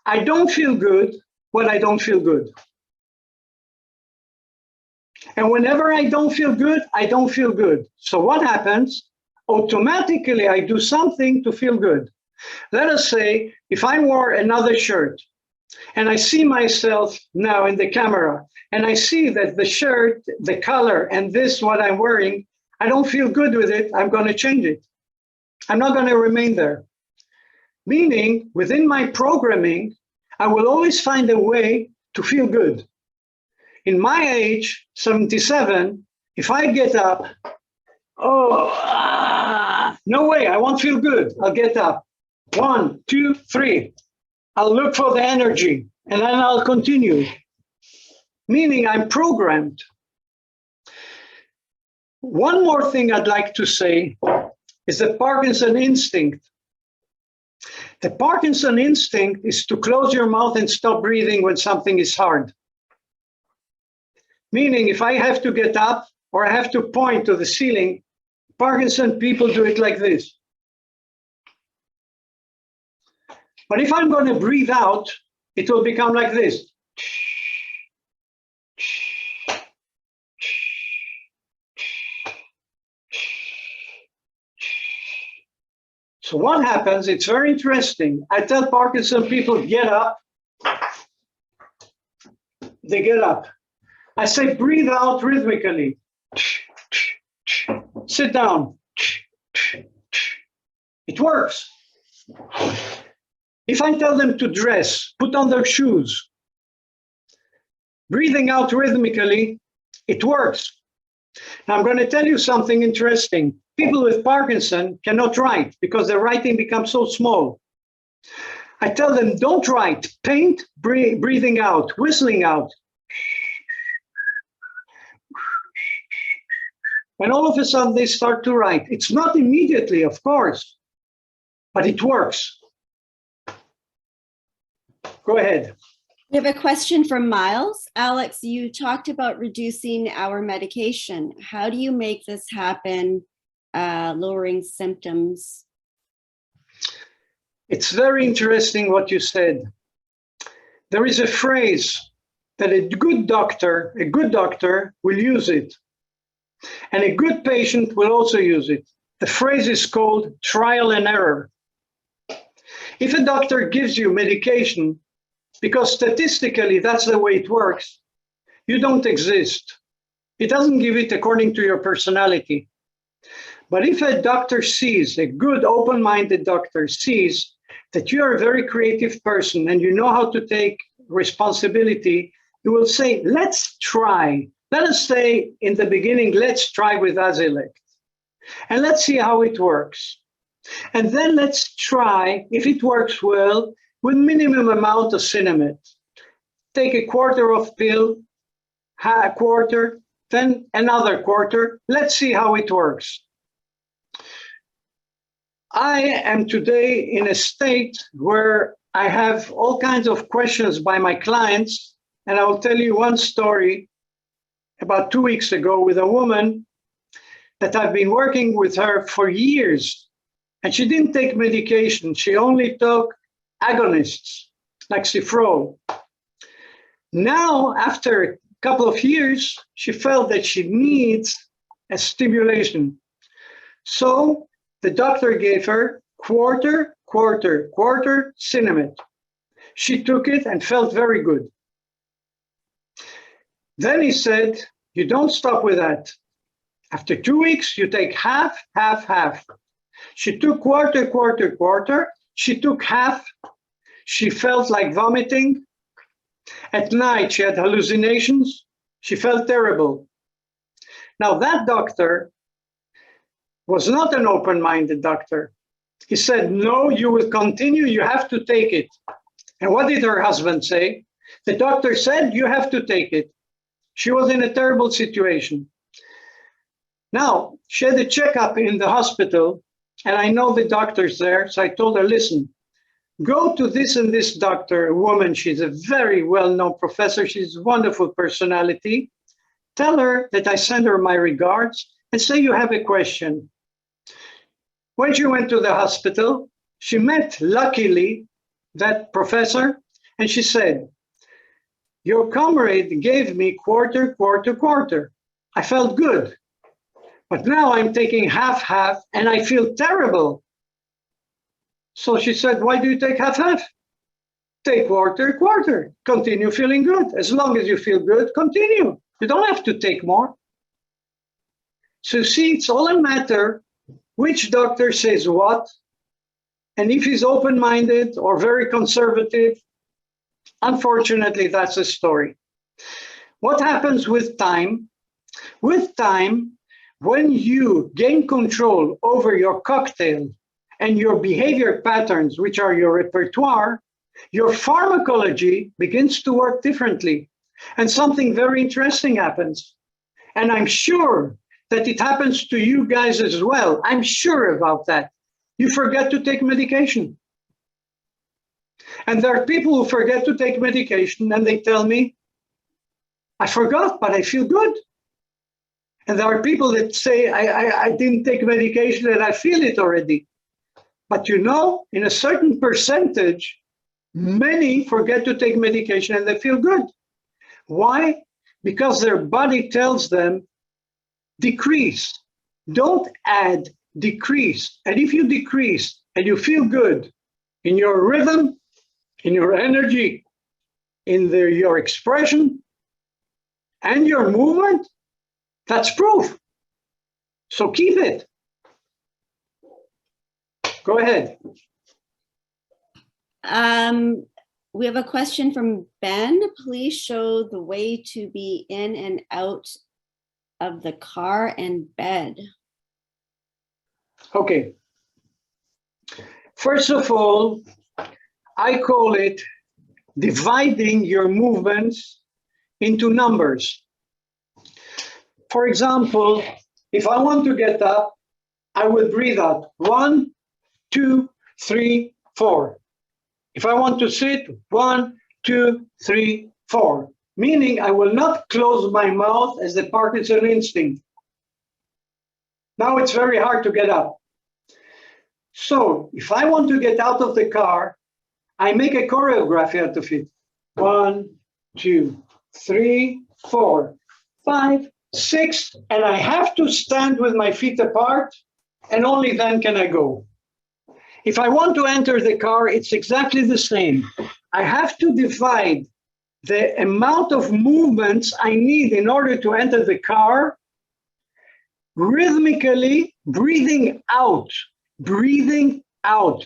S2: I don't feel good when I don't feel good. And whenever I don't feel good, I don't feel good. So what happens? Automatically, I do something to feel good. Let us say, if I wore another shirt, and I see myself now in the camera, and I see that the shirt, the color, and this, what I'm wearing, I don't feel good with it, I'm going to change it. I'm not going to remain there. Meaning, within my programming, I will always find a way to feel good. In my age, 77, if I get up, No way, I won't feel good. I'll get up. 1, 2, 3. I'll look for the energy and then I'll continue. Meaning I'm programmed. One more thing I'd like to say is the Parkinson instinct. The Parkinson instinct is to close your mouth and stop breathing when something is hard. Meaning if I have to get up or I have to point to the ceiling, Parkinson people do it like this. But if I'm going to breathe out, it will become like this. So what happens, it's very interesting. I tell Parkinson people, get up. They get up. I say, breathe out rhythmically. Sit down. It works. If I tell them to dress, put on their shoes, breathing out rhythmically, it works. Now I'm going to tell you something interesting. People with Parkinson cannot write because their writing becomes so small. I tell them, don't write, paint, breathing out, whistling out. And all of a sudden they start to write. It's not immediately, of course, but it works. Go ahead.
S1: We have a question from Miles. Alex, you talked about reducing our medication. How do you make this happen, lowering symptoms?
S2: It's very interesting what you said. There is a phrase that a good doctor will use it. And a good patient will also use it. The phrase is called trial and error. If a doctor gives you medication, because statistically that's the way it works, you don't exist. It doesn't give it according to your personality. But if a doctor sees, a good open-minded doctor sees that you are a very creative person and you know how to take responsibility, he will say, let's try. Let us say in the beginning, let's try with Azilect. And let's see how it works. And then let's try, if it works well, with minimum amount of Cinemet. Take a quarter of pill, a quarter, then another quarter. Let's see how it works. I am today in a state where I have all kinds of questions by my clients, and I will tell you one story about 2 weeks ago with a woman that I've been working with her for years, and she didn't take medication. She only took agonists like Cifrol. Now, after a couple of years, she felt that she needs a stimulation. So the doctor gave her quarter Cinemet. She took it and felt very good. Then he said, you don't stop with that. After 2 weeks, you take half. She took quarter. She took half. She felt like vomiting. At night, she had hallucinations. She felt terrible. Now, that doctor was not an open-minded doctor. He said, no, you will continue. You have to take it. And what did her husband say? The doctor said, you have to take it. She was in a terrible situation. Now, she had a checkup in the hospital, and I know the doctors there, so I told her, listen, go to this and this doctor, a woman, she's a very well-known professor, she's a wonderful personality. Tell her that I send her my regards and say you have a question. When she went to the hospital, she met, luckily, that professor, and she said, your comrade gave me quarter. I felt good. But now I'm taking half, and I feel terrible. So she said, why do you take half? Take quarter. Continue feeling good. As long as you feel good, continue. You don't have to take more. So see, it's all a matter which doctor says what, and if he's open-minded or very conservative. Unfortunately, that's the story. What happens with time? With time, when you gain control over your cocktail and your behavior patterns, which are your repertoire, your pharmacology begins to work differently. And something very interesting happens. And I'm sure that it happens to you guys as well. I'm sure about that. You forget to take medication. And there are people who forget to take medication and they tell me, I forgot, but I feel good. And there are people that say, I didn't take medication and I feel it already. But you know, in a certain percentage, many forget to take medication and they feel good. Why? Because their body tells them, decrease, don't add, decrease. And if you decrease and you feel good in your rhythm, in your energy, in your expression, and your movement, that's proof. So keep it. Go ahead.
S1: We have a question from Ben. Please show the way to be in and out of the car and bed.
S2: Okay. First of all, I call it dividing your movements into numbers. For example, if I want to get up, I would breathe out 1, 2, 3, 4. If I want to sit, 1, 2, 3, 4. Meaning I will not close my mouth as the Parkinson instinct. Now it's very hard to get up. So if I want to get out of the car, I make a choreography out of it. 1, 2, 3, 4, 5, 6, and I have to stand with my feet apart, and only then can I go. If I want to enter the car, it's exactly the same. I have to divide the amount of movements I need in order to enter the car, rhythmically breathing out, breathing out.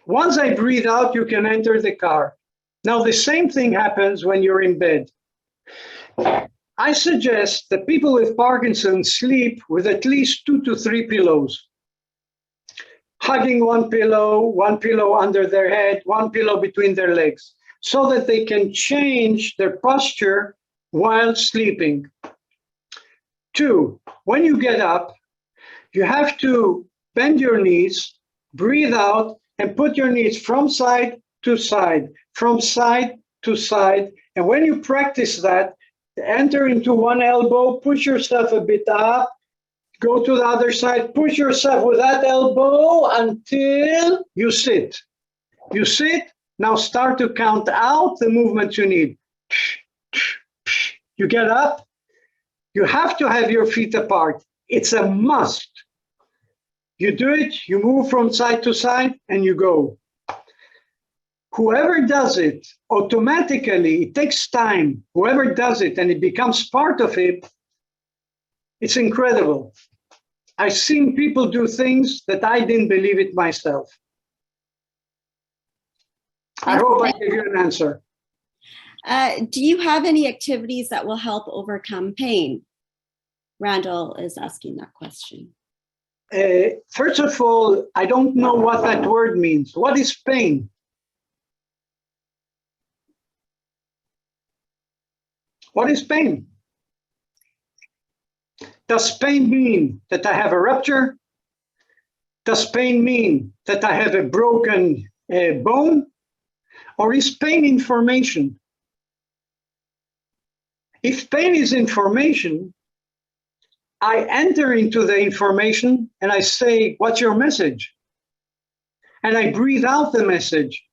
S2: Once I breathe out, you can enter the car. Now, the same thing happens when you're in bed. I suggest that people with Parkinson's sleep with at least 2 to 3 pillows. Hugging one pillow under their head, one pillow between their legs, so that they can change their posture while sleeping. 2, when you get up, you have to bend your knees, breathe out, and put your knees from side to side, from side to side. And when you practice that, enter into one elbow, push yourself a bit up, go to the other side, push yourself with that elbow until you sit. You sit, now start to count out the movements you need. You get up, you have to have your feet apart. It's a must. You do it, you move from side to side, and you go. Whoever does it, automatically, it takes time. Whoever does it and it becomes part of it, it's incredible. I've seen people do things that I didn't believe it myself. I hope I gave you an answer.
S1: Do you have any activities that will help overcome pain? Randall is asking that question.
S2: First of all, I don't know what that word means. What is pain? What is pain? Does pain mean that I have a rupture? Does pain mean that I have a broken bone? Or is pain information? If pain is information, I enter into the information and I say, what's your message? And I breathe out the message.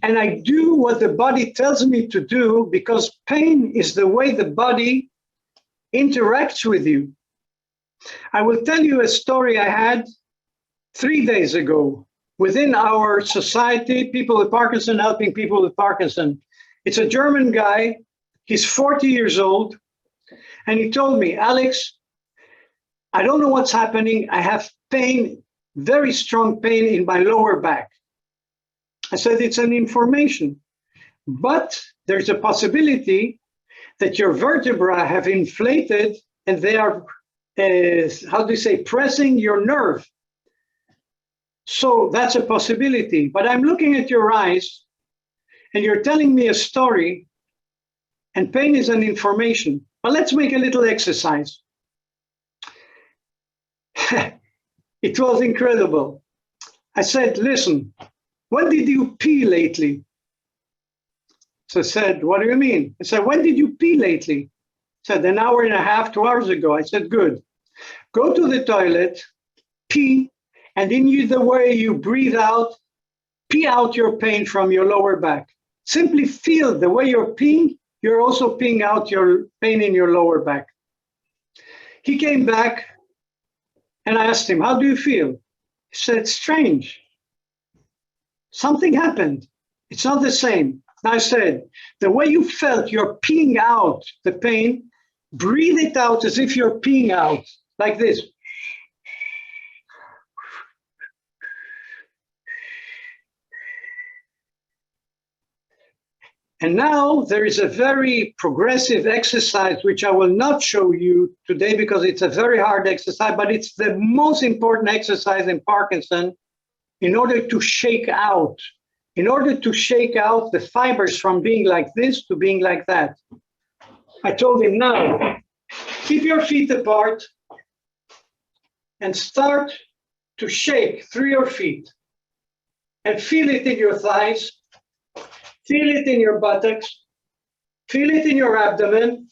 S2: And I do what the body tells me to do, because pain is the way the body interacts with you. I will tell you a story I had 3 days ago within our society, people with Parkinson helping people with Parkinson. It's a German guy, he's 40 years old, and he told me, Alex, I don't know what's happening. I have pain, very strong pain in my lower back. I said, it's an information, but there's a possibility that your vertebrae have inflated and they are, how do you say, pressing your nerve. So that's a possibility. But I'm looking at your eyes and you're telling me a story, and pain is an information. But let's make a little exercise. It was incredible. I said, listen, when did you pee lately? So I said, what do you mean? I said, when did you pee lately? I said, an hour and a half, 2 hours ago. I said, good. Go to the toilet, pee, and in the way you breathe out, pee out your pain from your lower back. Simply feel the way you're peeing, you're also peeing out your pain in your lower back. He came back and I asked him, how do you feel? He said, strange. Something happened. It's not the same. I said, the way you felt you're peeing out the pain, breathe it out as if you're peeing out, like this. And now there is a very progressive exercise, which I will not show you today because it's a very hard exercise, but it's the most important exercise in Parkinson in order to shake out the fibers from being like this to being like that. I told him, now, keep your feet apart and start to shake through your feet and feel it in your thighs, feel it in your buttocks, feel it in your abdomen,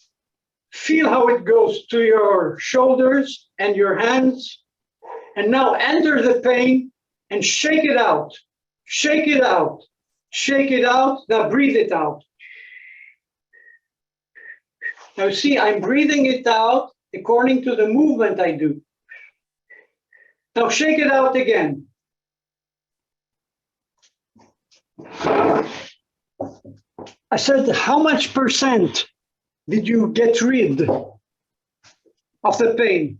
S2: feel how it goes to your shoulders and your hands, and now enter the pain and shake it out. Shake it out, shake it out, now breathe it out. Now see, I'm breathing it out according to the movement I do. Now shake it out again. I said, how much percent did you get rid of the pain?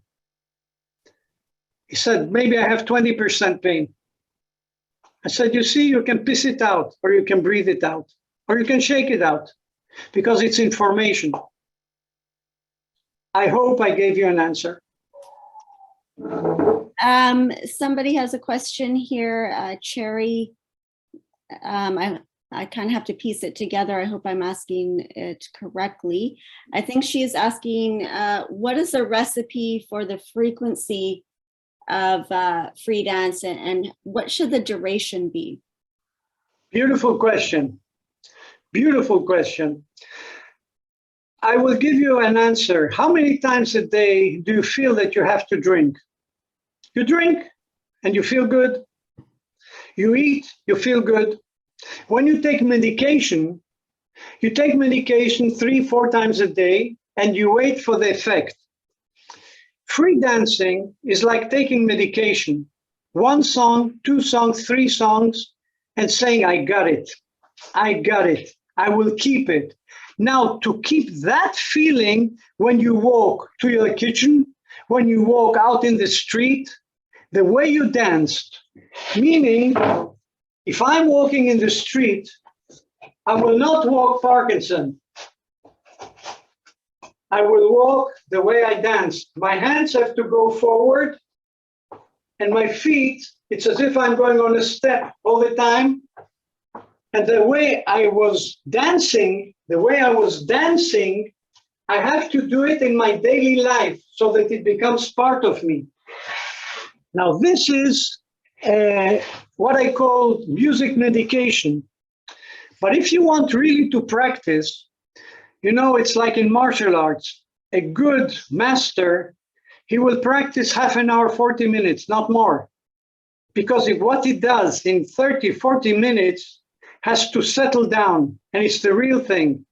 S2: He said, maybe I have 20% pain. I said, you see, you can piss it out, or you can breathe it out, or you can shake it out, because it's information. I hope I gave you an answer.
S1: Somebody has a question here, Cherry. I kind of have to piece it together. I hope I'm asking it correctly. I think she is asking, what is the recipe for the frequency of free dance, and what should the duration be?
S2: Beautiful question. Beautiful question. I will give you an answer. How many times a day do you feel that you have to drink? You drink and you feel good. You eat, you feel good. When you take medication 3-4 times a day and you wait for the effect. Free dancing is like taking medication. 1 song, 2 songs, 3 songs, and saying, I got it. I got it. I will keep it. Now, to keep that feeling when you walk to your kitchen, when you walk out in the street, the way you danced, meaning, if I'm walking in the street, I will not walk Parkinson. I will walk the way I danced. My hands have to go forward, and my feet, it's as if I'm going on a step all the time. And the way I was dancing, I have to do it in my daily life so that it becomes part of me. Now, this is what I call music medication. But if you want really to practice, you know, it's like in martial arts. A good master, he will practice half an hour, 40 minutes, not more. Because if what he does in 30, 40 minutes has to settle down, and it's the real thing.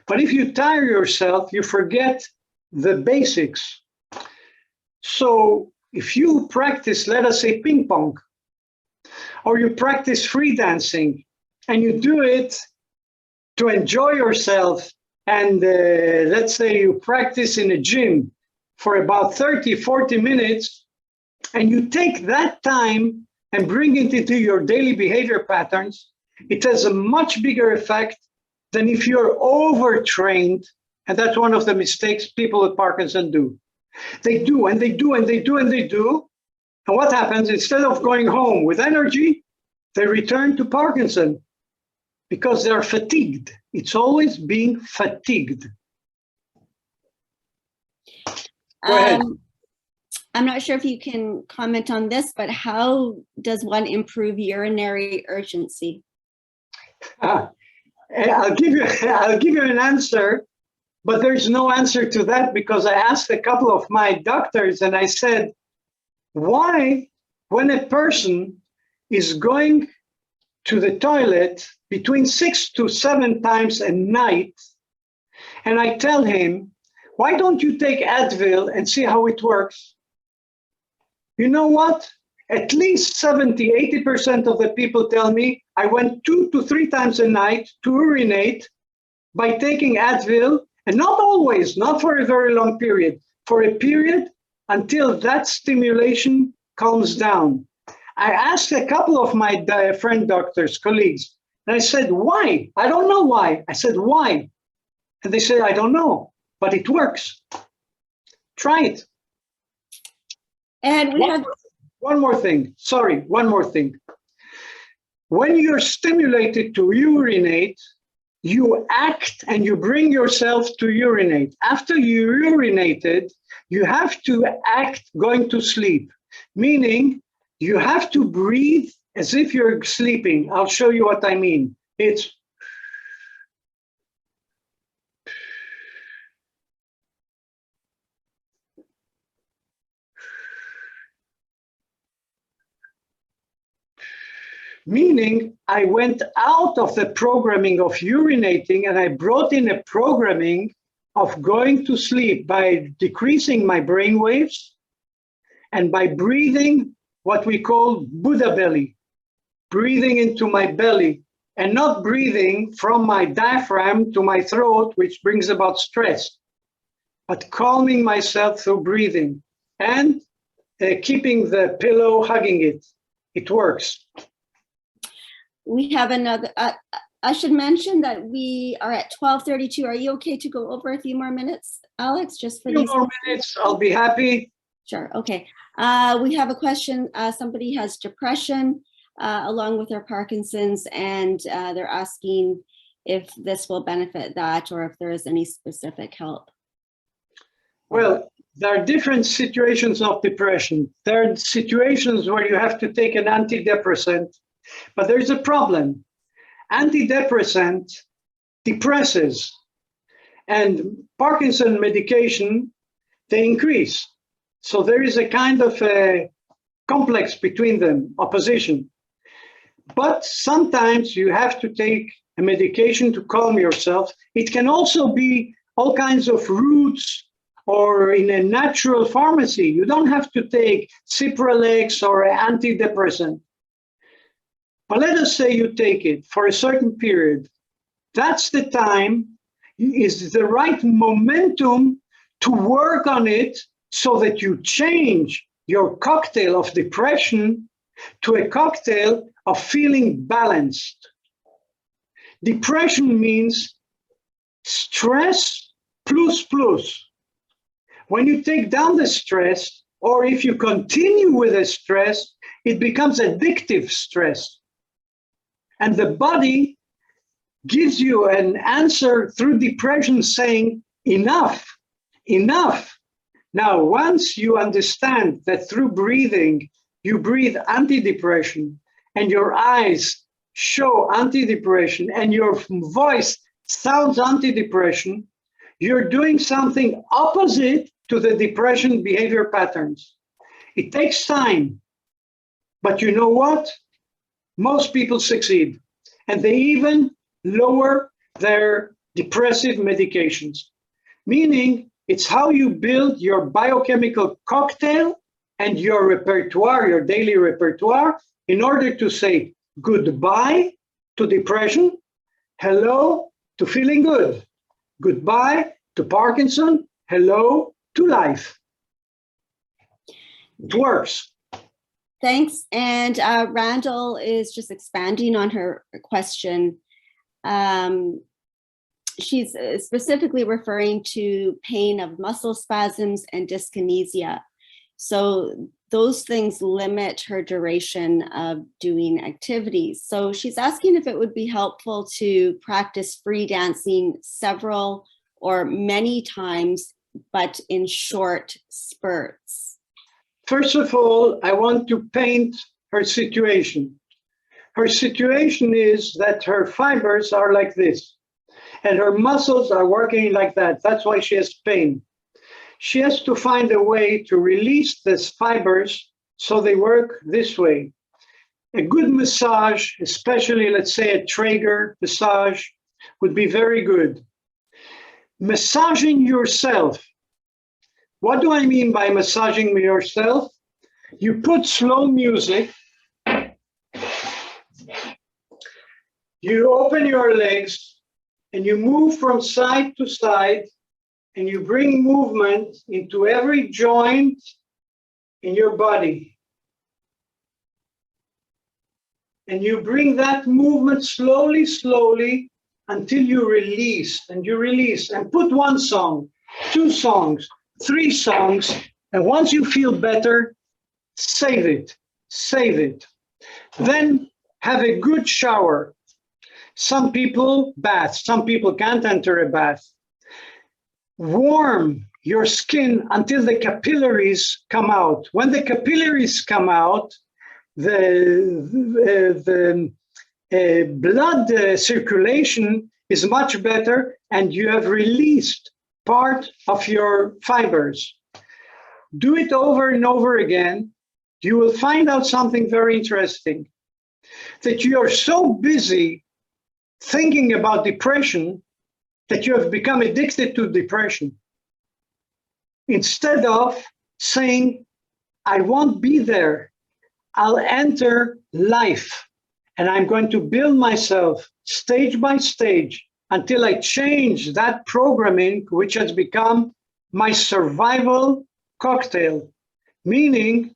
S2: But if you tire yourself, you forget the basics. So if you practice, let us say, ping pong, or you practice free dancing, and you do it to enjoy yourself, and let's say you practice in a gym for about 30, 40 minutes, and you take that time and bring it into your daily behavior patterns, it has a much bigger effect than if you're overtrained And that's one of the mistakes people with Parkinson do. They do, and they do, and they do, and they do. And what happens? Instead of going home with energy, they return to Parkinson because they're fatigued. It's always being fatigued. Go ahead.
S1: I'm not sure if you can comment on this, but how does one improve urinary urgency?
S2: I'll give you an answer, but there's no answer to that because I asked a couple of my doctors and I said, why, when a person is going to the toilet between 6 to 7 times a night, and I tell him, why don't you take Advil and see how it works? You know what? At least 70, 80% of the people tell me I went 2 to 3 times a night to urinate by taking Advil, and not always, not for a very long period, for a period until that stimulation calms down. I asked a couple of my friend doctors, colleagues, and I said, why? I don't know why. I said, why? And they said, I don't know, but it works. Try it.
S1: And we have
S2: one more thing. Sorry, one more thing. When you're stimulated to urinate, you act and you bring yourself to urinate. After you urinated, you have to act going to sleep, meaning you have to breathe as if you're sleeping. I'll show you what I mean. It's meaning I went out of the programming of urinating and I brought in a programming of going to sleep by decreasing my brain waves and by breathing what we call Buddha belly, breathing into my belly and not breathing from my diaphragm to my throat, which brings about stress, but calming myself through breathing and keeping the pillow, hugging it. It works.
S1: We have another, I should mention that we are at 12:32. Are you okay to go over a few more minutes, Alex, just for
S2: A few
S1: these?
S2: more minutes, I'll be happy.
S1: Sure, okay. We have a question. Somebody has depression along with their Parkinson's, and they're asking if this will benefit that or if there is any specific help.
S2: Well, there are different situations of depression. There are situations where you have to take an antidepressant, but there's a problem. Antidepressant depresses, and Parkinson medication, they increase. So there is a kind of a complex between them, opposition. But sometimes you have to take a medication to calm yourself. It can also be all kinds of roots or in a natural pharmacy. You don't have to take Cipralex or an antidepressant. But let us say you take it for a certain period. That's the time, is the right momentum to work on it so that you change your cocktail of depression to a cocktail of feeling balanced. Depression means stress plus plus. When you take down the stress, or if you continue with the stress, it becomes addictive stress. And the body gives you an answer through depression saying, enough, enough. Now, once you understand that through breathing, you breathe antidepressant and your eyes show antidepressant and your voice sounds antidepressant, you're doing something opposite to the depression behavior patterns. It takes time, but you know what? Most people succeed, and they even lower their depressive medications, meaning it's how you build your biochemical cocktail and your repertoire, your daily repertoire, in order to say goodbye to depression, hello to feeling good, goodbye to Parkinson, hello to life. It works.
S1: Thanks. And Randall is just expanding on her question. she's specifically referring to pain of muscle spasms and dyskinesia. So those things limit her duration of doing activities. So she's asking if it would be helpful to practice free dancing several or many times, but in short spurts.
S2: First of all, I want to paint her situation. Her situation is that her fibers are like this, and her muscles are working like that. That's why she has pain. She has to find a way to release these fibers so they work this way. A good massage, especially let's say a Traeger massage, would be very good. Massaging yourself. What do I mean by massaging yourself? You put slow music, you open your legs, and you move from side to side, and you bring movement into every joint in your body. And you bring that movement slowly, slowly, until you release, and you release, and put one song, 2 songs, 3 songs, and once you feel better, save it, save it. Then have a good shower. Some people bath, some people can't enter a bath. Warm your skin until the capillaries come out. When the capillaries come out, the blood circulation is much better, and you have released part of your fibers. Do it over and over again. You will find out something very interesting, that you are so busy thinking about depression that you have become addicted to depression. Instead of saying, I won't be there, I'll enter life, and I'm going to build myself stage by stage until I change that programming, which has become my survival cocktail. Meaning,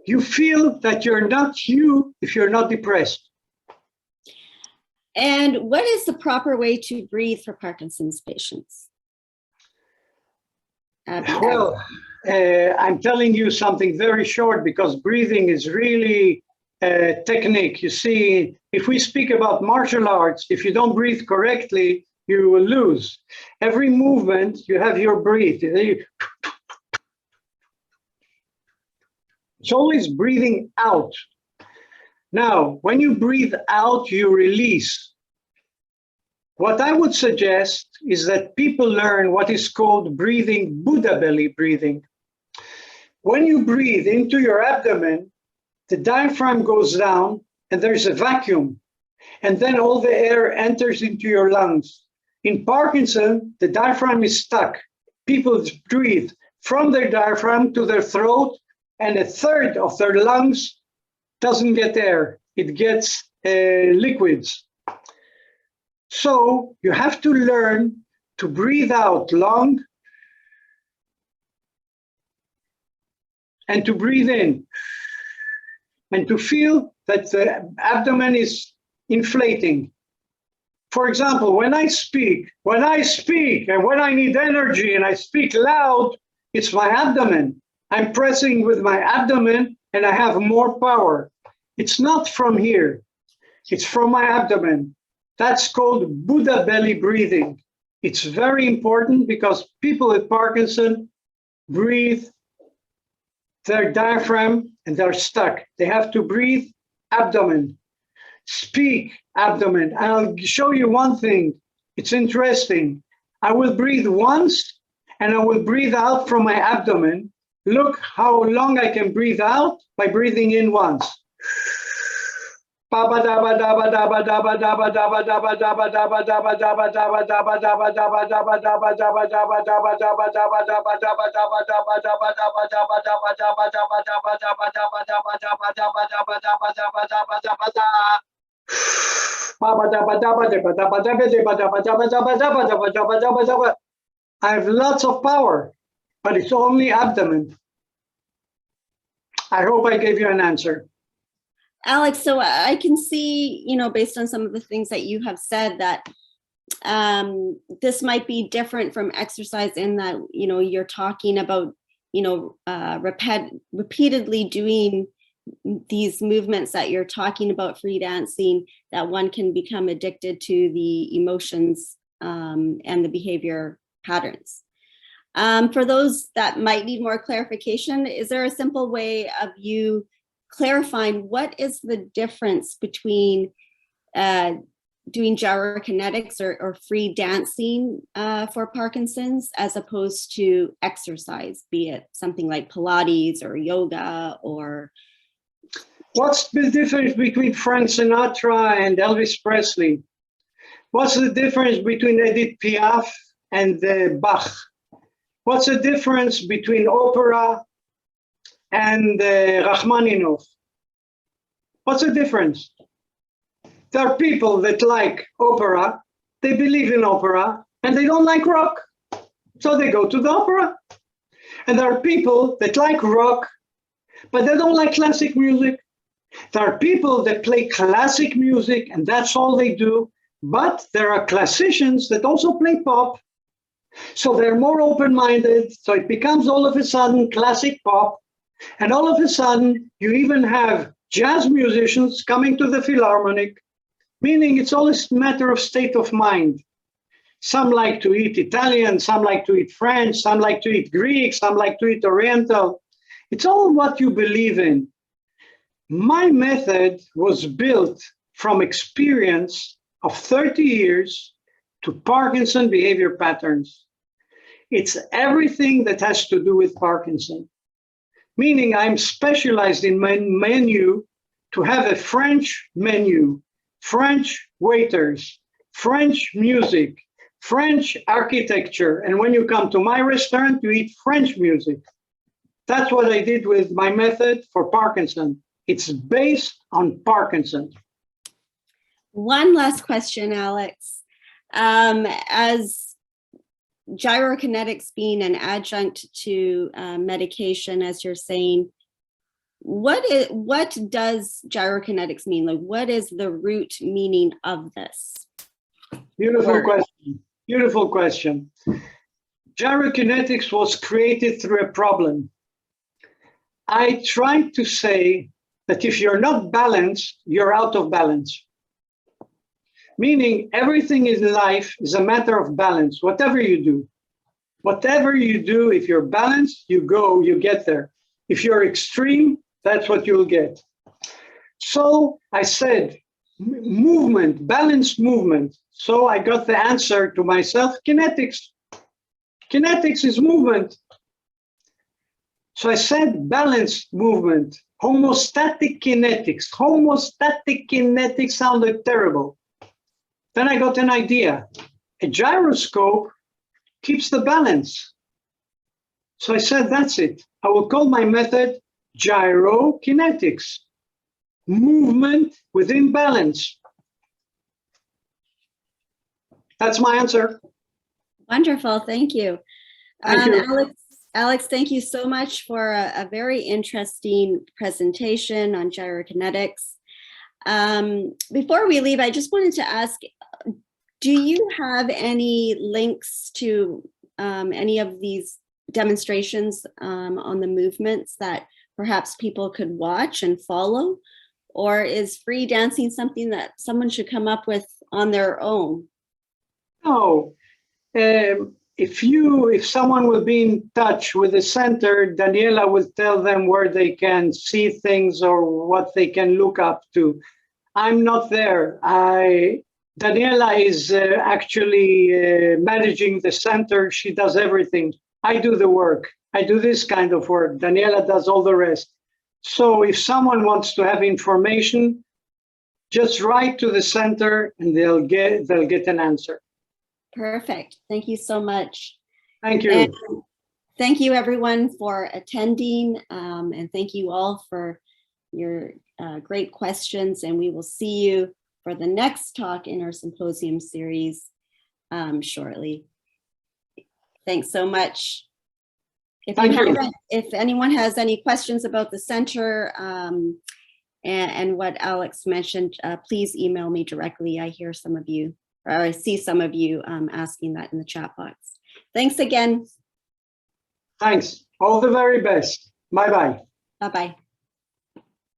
S2: you feel that you're not you if you're not depressed.
S1: And what is the proper way to breathe for Parkinson's patients?
S2: Well, I'm telling you something very short, because breathing is really a technique. You see, if we speak about martial arts, if you don't breathe correctly, you will lose. Every movement, you have your breath. It's always breathing out. Now, when you breathe out, you release. What I would suggest is that people learn what is called breathing, Buddha belly breathing. When you breathe into your abdomen, the diaphragm goes down and there's a vacuum. And then all the air enters into your lungs. In Parkinson, the diaphragm is stuck. People breathe from their diaphragm to their throat, and a third of their lungs doesn't get air. It gets liquids. So you have to learn to breathe out long and to breathe in, and to feel that the abdomen is inflating. For example, when I speak, and when I need energy and I speak loud, it's my abdomen. I'm pressing with my abdomen and I have more power. It's not from here, it's from my abdomen. That's called Buddha belly breathing. It's very important because people with Parkinson breathe their diaphragm and they're stuck. They have to breathe abdomen, speak abdomen. And I'll show you one thing. It's interesting. I will breathe once and I will breathe out from my abdomen. Look how long I can breathe out by breathing in once. I have lots of power, but it's only abdomen. I hope I gave you an answer.
S1: Alex, so I can see, based on some of the things that you have said, that this might be different from exercise in that, you're talking about, repeatedly doing these movements that you're talking about free dancing, that one can become addicted to the emotions and the behavior patterns. For those that might need more clarification, is there a simple way of you clarifying what is the difference between doing gyrokinetics or free dancing for Parkinson's as opposed to exercise, be it something like Pilates or yoga or...
S2: What's the difference between Frank Sinatra and Elvis Presley? What's the difference between Edith Piaf and Bach? What's the difference between opera and Rachmaninoff? What's the difference? There are people that like opera, they believe in opera, and they don't like rock. So they go to the opera. And there are people that like rock, but they don't like classic music. There are people that play classic music, and that's all they do. But there are classicians that also play pop. So they're more open-minded. So it becomes all of a sudden classic pop. And all of a sudden, you even have jazz musicians coming to the Philharmonic, meaning it's all a matter of state of mind. Some like to eat Italian, some like to eat French, some like to eat Greek, some like to eat Oriental. It's all what you believe in. My method was built from experience of 30 years to Parkinson behavior patterns. It's everything that has to do with Parkinson, meaning I'm specialized in menu to have a French menu, French waiters, French music, French architecture. And when you come to my restaurant, you eat French music. That's what I did with my method for Parkinson. It's based on Parkinson.
S1: One last question, Alex. As gyrokinetics being an adjunct to medication, as you're saying, what does gyrokinetics mean? Like, what is the root meaning of this?
S2: Beautiful question. Beautiful question. Gyrokinetics was created through a problem. I tried to say that if you're not balanced, you're out of balance. Meaning everything in life is a matter of balance, whatever you do. Whatever you do, if you're balanced, you get there. If you're extreme, that's what you'll get. So I said, movement, balanced movement. So I got the answer to myself, kinetics. Kinetics is movement. So I said balanced movement, homostatic kinetics. Homostatic kinetics sounded terrible. Then I got an idea. A gyroscope keeps the balance. So I said, that's it. I will call my method Gyro-Kinetics, movement within balance. That's my answer.
S1: Wonderful, thank you.
S2: Thank you.
S1: Alex, thank you so much for a very interesting presentation on gyrokinetics. Before we leave, I just wanted to ask, do you have any links to any of these demonstrations on the movements that perhaps people could watch and follow? Or is free dancing something that someone should come up with on their own?
S2: No. If someone will be in touch with the center, Daniela will tell them where they can see things or what they can look up to. I'm not there. Daniela is actually managing the center. She does everything. I do the work. I do this kind of work. Daniela does all the rest. So if someone wants to have information, just write to the center and they'll get an answer.
S1: Perfect. Thank you so much.
S2: Thank you.
S1: And thank you everyone for attending, and thank you all for your great questions, and we will see you for the next talk in our symposium series shortly. Thanks so much. If anyone has any questions about the center and what Alex mentioned, please email me directly. I hear some of you or I see some of you asking that in the chat box. Thanks again.
S2: Thanks. All the very best. Bye-bye.
S1: Bye-bye.